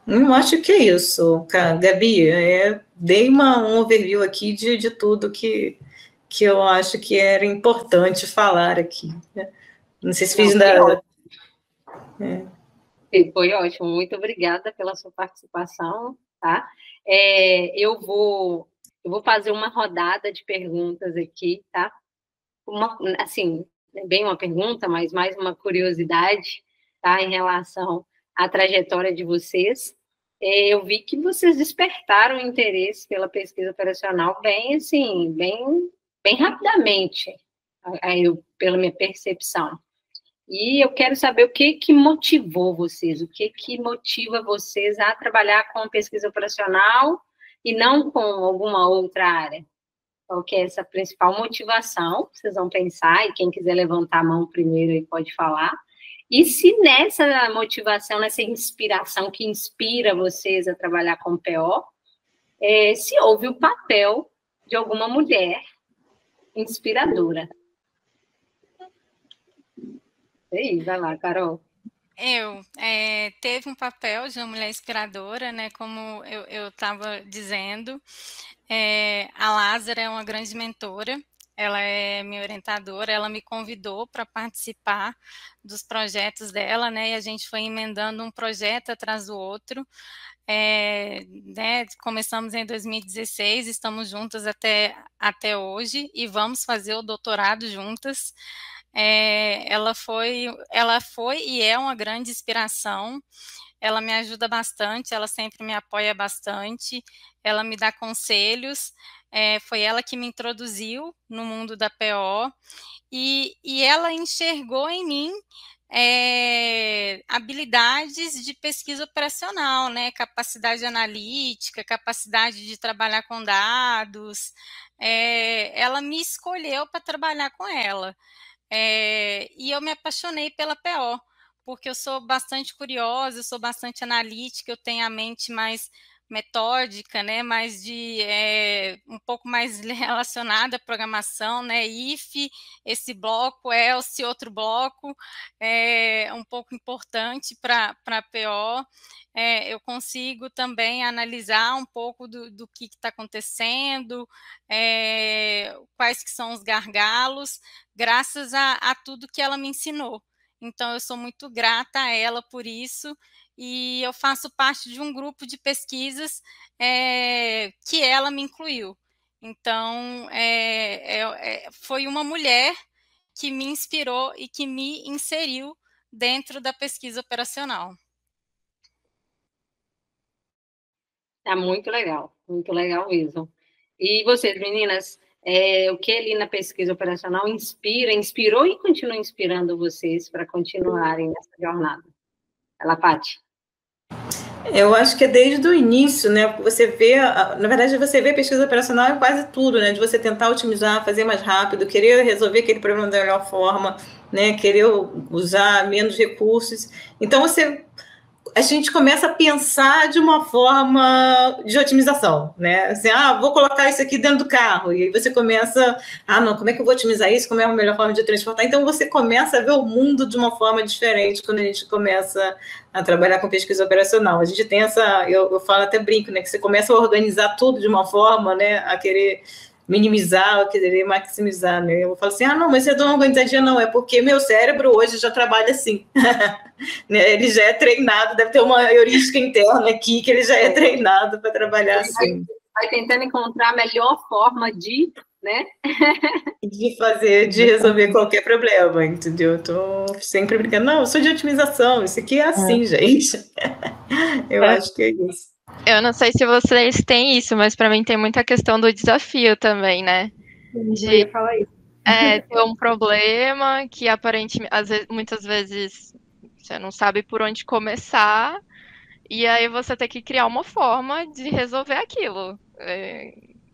Eu acho que é isso, Gabi. Dei um overview aqui de tudo que eu acho que era importante falar aqui, né? Não sei se fiz nada. Foi ótimo, muito obrigada pela sua participação, tá? Eu vou fazer uma rodada de perguntas aqui, tá? Assim, bem uma pergunta, mas mais uma curiosidade, tá? Em relação à trajetória de vocês. Eu vi que vocês despertaram interesse pela pesquisa operacional bem, assim, bem rapidamente, pela minha percepção. E eu quero saber o que motivou vocês, o que motiva vocês a trabalhar com pesquisa operacional e não com alguma outra área. Qual que é essa principal motivação? Vocês vão pensar, e quem quiser levantar a mão primeiro aí pode falar. E se nessa motivação, nessa inspiração que inspira vocês a trabalhar com PO, se houve o papel de alguma mulher inspiradora. E aí, vai lá, Carol. Teve um papel de uma mulher inspiradora, né? Como eu estava dizendo, a Lázara é uma grande mentora, ela é minha orientadora, ela me convidou para participar dos projetos dela, né? E a gente foi emendando um projeto atrás do outro. Né, começamos em 2016, estamos juntas até hoje e vamos fazer o doutorado juntas. Ela foi e é uma grande inspiração. Ela me ajuda bastante, ela sempre me apoia bastante, ela me dá conselhos. Foi ela que me introduziu no mundo da PO e ela enxergou em mim habilidades de pesquisa operacional, né? Capacidade analítica, capacidade de trabalhar com dados. Ela me escolheu para trabalhar com ela. E eu me apaixonei pela PO, porque eu sou bastante curiosa, eu sou bastante analítica, eu tenho a mente mais metódica, né, mais um pouco mais relacionada à programação, né, if, esse bloco, else, outro bloco, é um pouco importante para a PO. Eu consigo também analisar um pouco do que está acontecendo, quais que são os gargalos, graças a tudo que ela me ensinou. Então, eu sou muito grata a ela por isso, e eu faço parte de um grupo de pesquisas que ela me incluiu. Então, foi uma mulher que me inspirou e que me inseriu dentro da pesquisa operacional. Tá muito legal mesmo. E vocês, meninas, o que ali na pesquisa operacional inspirou e continua inspirando vocês para continuarem nessa jornada? Ela, Paty? Eu acho que é desde o início, né? Você vê, na verdade, você vê pesquisa operacional em quase tudo, né? De você tentar otimizar, fazer mais rápido, querer resolver aquele problema da melhor forma, né? Querer usar menos recursos. Então, a gente começa a pensar de uma forma de otimização, né? Assim, vou colocar isso aqui dentro do carro. E aí você começa, não, como é que eu vou otimizar isso? Como é a melhor forma de transportar? Então, você começa a ver o mundo de uma forma diferente quando a gente começa a trabalhar com pesquisa operacional. A gente tem eu falo, até brinco, né? Que você começa a organizar tudo de uma forma, né? A querer minimizar, a querer maximizar, né? Eu falo assim, não, mas você dá uma organizadinha, não, é porque meu cérebro hoje já trabalha assim. Ele já é treinado, deve ter uma heurística interna aqui, que ele já é treinado para trabalhar assim. Vai tentando encontrar a melhor forma de, né? De resolver qualquer problema, entendeu? Eu tô sempre brincando, não, eu sou de otimização, isso aqui é assim, gente. Eu acho que é isso. Eu não sei se vocês têm isso, mas para mim tem muita questão do desafio também, né? Eu ia falar isso. Ter um problema que aparentemente, muitas vezes você não sabe por onde começar, e aí você tem que criar uma forma de resolver aquilo.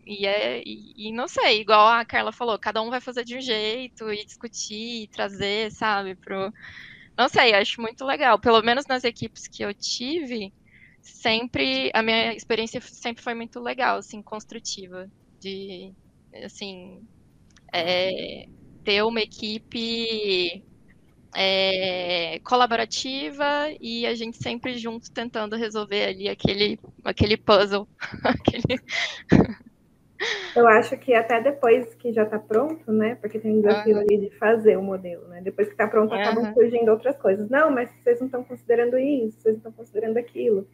E não sei, igual a Carla falou, cada um vai fazer de um jeito e discutir, e trazer, sabe, Não sei, acho muito legal. Pelo menos nas equipes que eu tive, a minha experiência sempre foi muito legal, assim, construtiva. De, assim, ter uma equipe colaborativa e a gente sempre junto tentando resolver ali aquele puzzle. Eu acho que até depois que já está pronto, né? Porque tem um desafio ali de fazer o modelo, né? Depois que está pronto, acabam surgindo outras coisas. Não, mas vocês não estão considerando isso, vocês não estão considerando aquilo.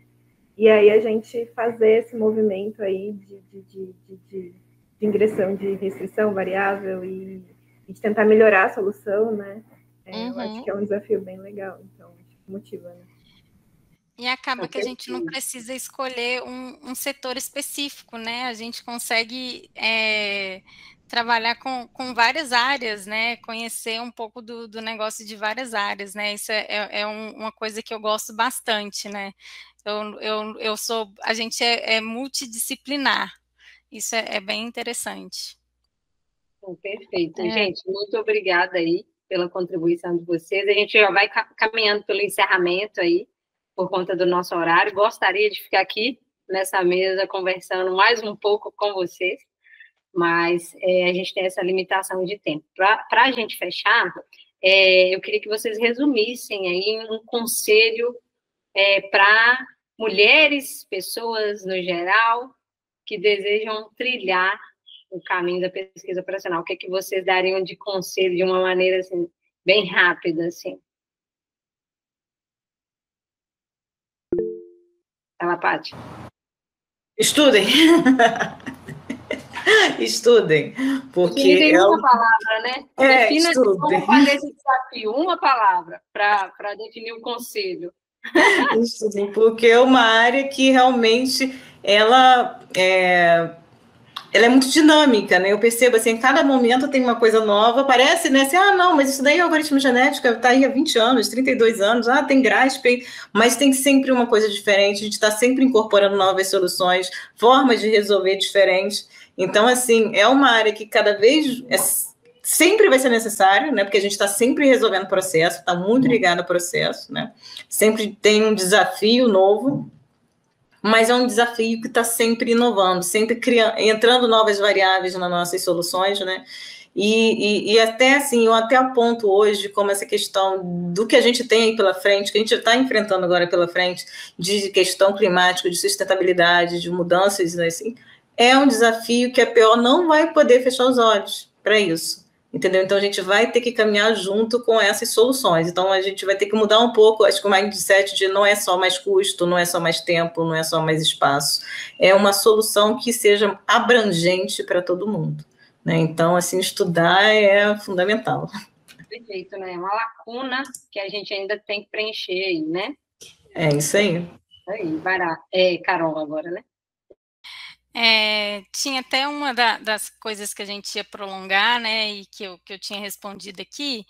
E aí a gente fazer esse movimento aí de ingressão de restrição variável e de tentar melhorar a solução, né? Eu acho que é um desafio bem legal, então motiva, né? E acaba que a gente não precisa escolher um setor específico, né? A gente consegue trabalhar com várias áreas, né? Conhecer um pouco do negócio de várias áreas, né? Isso uma coisa que eu gosto bastante, né? A gente é multidisciplinar. Isso é bem interessante. Perfeito. Gente, muito obrigada aí pela contribuição de vocês. A gente já vai caminhando pelo encerramento aí, por conta do nosso horário. Gostaria de ficar aqui nessa mesa conversando mais um pouco com vocês, mas a gente tem essa limitação de tempo. Para a gente fechar, eu queria que vocês resumissem aí um conselho para mulheres, pessoas no geral, que desejam trilhar o caminho da pesquisa operacional. O que é que vocês dariam de conselho de uma maneira assim, bem rápida, assim? Ela, Paty. Estudem. Estudem, porque tem uma palavra, né? Defina estudem. Como fazer esse desafio, uma palavra para definir o conselho. Estudem, porque é uma área que realmente ela ela é muito dinâmica, né? Eu percebo assim, em cada momento tem uma coisa nova, parece, né? Assim, não, mas isso daí é algoritmo genético, está aí há 20 anos, 32 anos, tem GRASP, mas tem sempre uma coisa diferente, a gente está sempre incorporando novas soluções, formas de resolver diferentes. Então, assim, é uma área que cada vez sempre vai ser necessário, né? Porque a gente está sempre resolvendo processo, está muito ligado ao processo, né? Sempre tem um desafio novo, mas é um desafio que está sempre inovando, sempre entrando novas variáveis nas nossas soluções, né? E até assim, eu até aponto hoje como essa questão do que a gente tem aí pela frente, que a gente está enfrentando agora pela frente, de questão climática, de sustentabilidade, de mudanças, né, assim, é um desafio que a PO não vai poder fechar os olhos para isso. Entendeu? Então, a gente vai ter que caminhar junto com essas soluções. Então, a gente vai ter que mudar um pouco, acho que o mindset de não é só mais custo, não é só mais tempo, não é só mais espaço. É uma solução que seja abrangente para todo mundo. Né? Então, assim, estudar é fundamental. Perfeito, né? É uma lacuna que a gente ainda tem que preencher aí, né? É isso aí. Aí, Carol agora, né? Tinha até uma das coisas que a gente ia prolongar, né, e que eu tinha respondido aqui,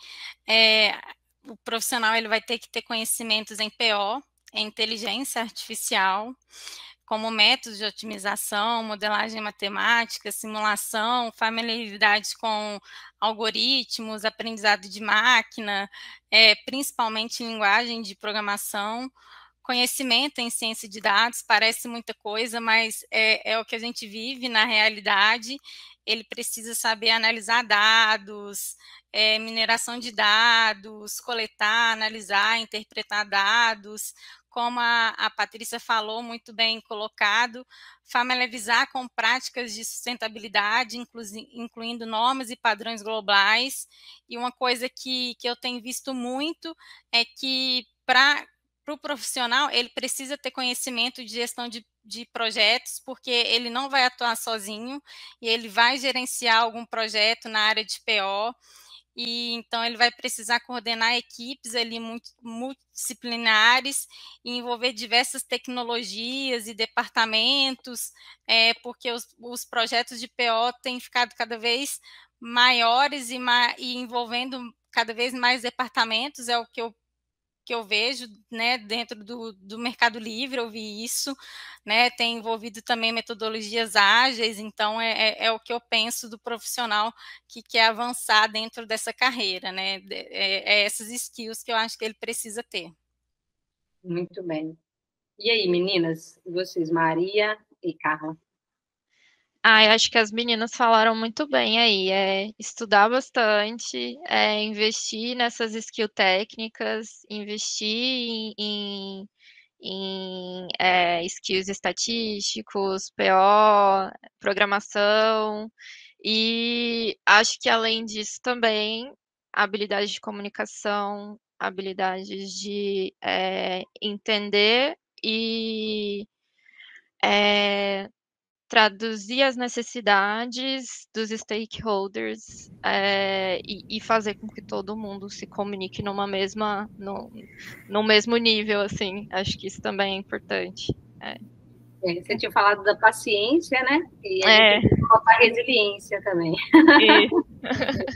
o profissional ele vai ter que ter conhecimentos em PO, em inteligência artificial, como métodos de otimização, modelagem matemática, simulação, familiaridade com algoritmos, aprendizado de máquina, principalmente linguagem de programação. Conhecimento em ciência de dados parece muita coisa, mas é o que a gente vive na realidade. Ele precisa saber analisar dados, mineração de dados, coletar, analisar, interpretar dados, como a Patrícia falou, muito bem colocado, familiarizar com práticas de sustentabilidade, incluindo normas e padrões globais. E uma coisa que eu tenho visto muito é que para o profissional, ele precisa ter conhecimento de gestão de projetos, porque ele não vai atuar sozinho, e ele vai gerenciar algum projeto na área de PO, e então ele vai precisar coordenar equipes ali multidisciplinares e envolver diversas tecnologias e departamentos, porque os projetos de PO têm ficado cada vez maiores e envolvendo cada vez mais departamentos, é o que eu vejo, né, dentro do Mercado Livre, eu vi isso, né, tem envolvido também metodologias ágeis, então é o que eu penso do profissional que quer avançar dentro dessa carreira, né, essas skills que eu acho que ele precisa ter. Muito bem. E aí, meninas, vocês, Maria e Carla? Eu acho que as meninas falaram muito bem aí, estudar bastante, investir nessas skill técnicas, investir em skills estatísticos, PO, programação, e acho que além disso também, habilidades de comunicação, habilidades de entender e traduzir as necessidades dos stakeholders e fazer com que todo mundo se comunique no mesmo nível, assim. Acho que isso também é importante. Você tinha falado da paciência, né? E a gente tem que colocar a resiliência também.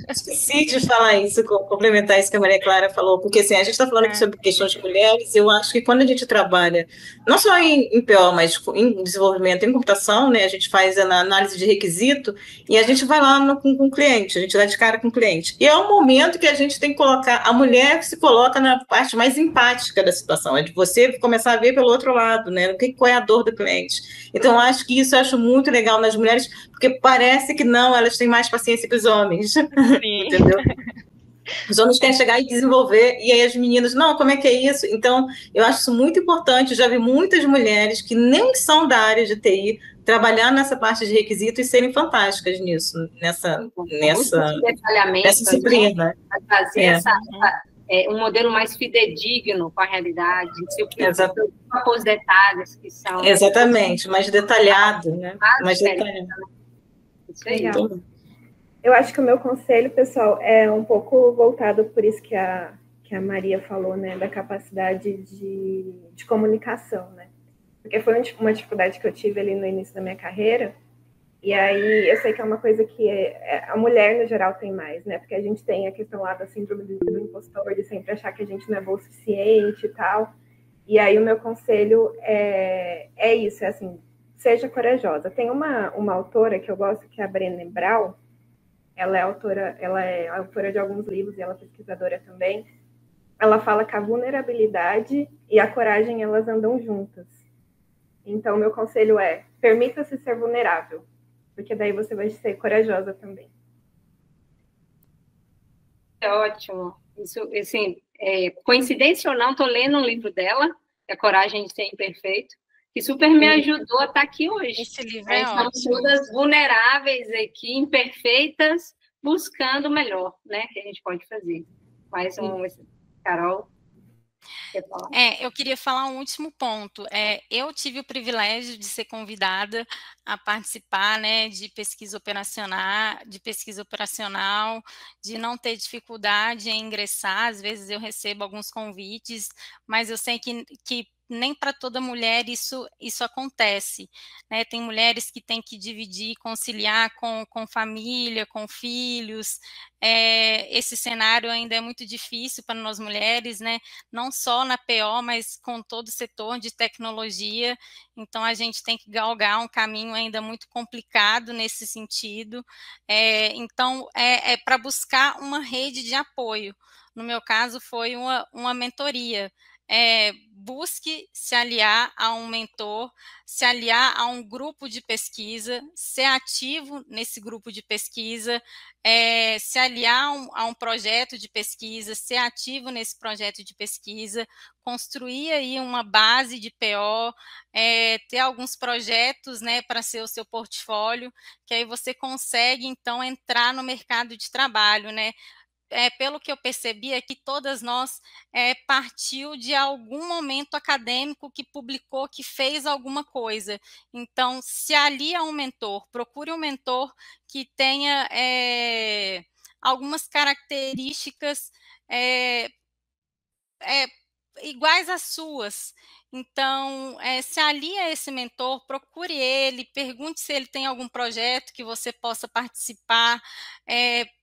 Esqueci de falar isso, complementar isso que a Maria Clara falou, porque assim, a gente está falando aqui sobre questões de mulheres, e eu acho que quando a gente trabalha, não só em PO, mas em desenvolvimento, em computação, né, a gente faz a análise de requisito, e a gente vai lá com o cliente, a gente dá de cara com o cliente. E é um momento que a gente tem que colocar, a mulher se coloca na parte mais empática da situação, é de você começar a ver pelo outro lado, né, qual é a dor do cliente. Então, eu acho que isso eu acho muito legal nas mulheres, porque parece que não, elas têm mais paciência que os homens. Entendeu? Os homens querem chegar e desenvolver, e aí as meninas, não, como é que é isso? Então, eu acho isso muito importante. Eu já vi muitas mulheres que nem são da área de TI trabalhar nessa parte de requisitos e serem fantásticas nisso, nessa disciplina. Né? Fazer um modelo mais fidedigno com a realidade, se com os detalhes que são. Exatamente, mais detalhado, né? Mais detalhado. Isso aí. Legal. Eu acho que o meu conselho, pessoal, é um pouco voltado por isso que a Maria falou, né, da capacidade de comunicação, né? Porque foi uma dificuldade que eu tive ali no início da minha carreira, E aí, eu sei que é uma coisa que a mulher, no geral, tem mais, né? Porque a gente tem a questão lá da síndrome do impostor, de sempre achar que a gente não é boa o suficiente e tal. E aí, o meu conselho é isso, é assim, seja corajosa. Tem uma autora que eu gosto, que é a Brené Brown. Ela é autora de alguns livros e ela é pesquisadora também. Ela fala que a vulnerabilidade e a coragem, elas andam juntas. Então, meu conselho é, permita-se ser vulnerável, porque daí você vai ser corajosa também. É ótimo. Isso, assim, coincidência ou não, estou lendo um livro dela, A Coragem de Ser Imperfeito, que super me ajudou a estar aqui hoje. Esse livro é Estamos ótimo. todas vulneráveis aqui, imperfeitas, buscando o melhor, né, que a gente pode fazer. Mais um, Carol. Eu queria falar um último ponto. Eu tive o privilégio de ser convidada a participar, né, de pesquisa operacional, de não ter dificuldade em ingressar. Às vezes eu recebo alguns convites, mas eu sei que nem para toda mulher isso acontece, né? Tem mulheres que têm que dividir, conciliar com família, com filhos. Esse cenário ainda é muito difícil para nós mulheres, né? Não só na PO, mas com todo o setor de tecnologia. Então, a gente tem que galgar um caminho ainda muito complicado nesse sentido. Então, é para buscar uma rede de apoio. No meu caso, foi uma mentoria. Busque se aliar a um mentor, se aliar a um grupo de pesquisa, ser ativo nesse grupo de pesquisa, se aliar a um projeto de pesquisa, ser ativo nesse projeto de pesquisa, construir aí uma base de PO, ter alguns projetos, né, para ser o seu portfólio, que aí você consegue, então, entrar no mercado de trabalho, né? Pelo que eu percebi, é que todas nós partiu de algum momento acadêmico que publicou, que fez alguma coisa. Então, se alie a um mentor, procure um mentor que tenha algumas características iguais às suas. Então, se alie a esse mentor, procure ele, pergunte se ele tem algum projeto que você possa participar,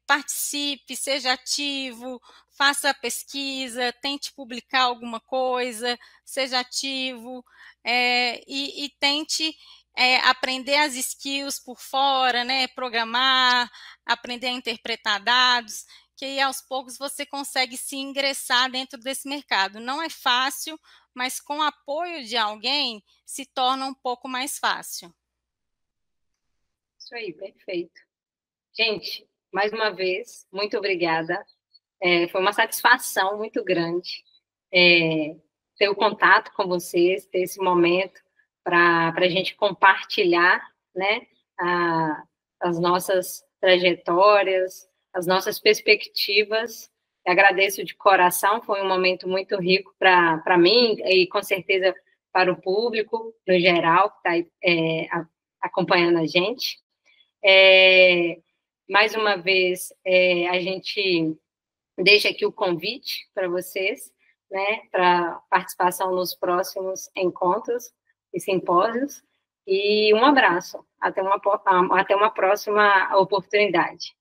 participe, seja ativo, faça a pesquisa, tente publicar alguma coisa, seja ativo, e tente aprender as skills por fora, né? Programar, aprender a interpretar dados, que aí aos poucos você consegue se ingressar dentro desse mercado. Não é fácil, mas com o apoio de alguém se torna um pouco mais fácil. Isso aí, perfeito. Gente, mais uma vez, muito obrigada. Foi uma satisfação muito grande ter o contato com vocês, ter esse momento para a gente compartilhar, né, as nossas trajetórias, as nossas perspectivas. Agradeço de coração, foi um momento muito rico para mim e com certeza para o público no geral que está acompanhando a gente. Mais uma vez, a gente deixa aqui o convite para vocês, né, para participação nos próximos encontros e simpósios. E um abraço. Até uma próxima oportunidade.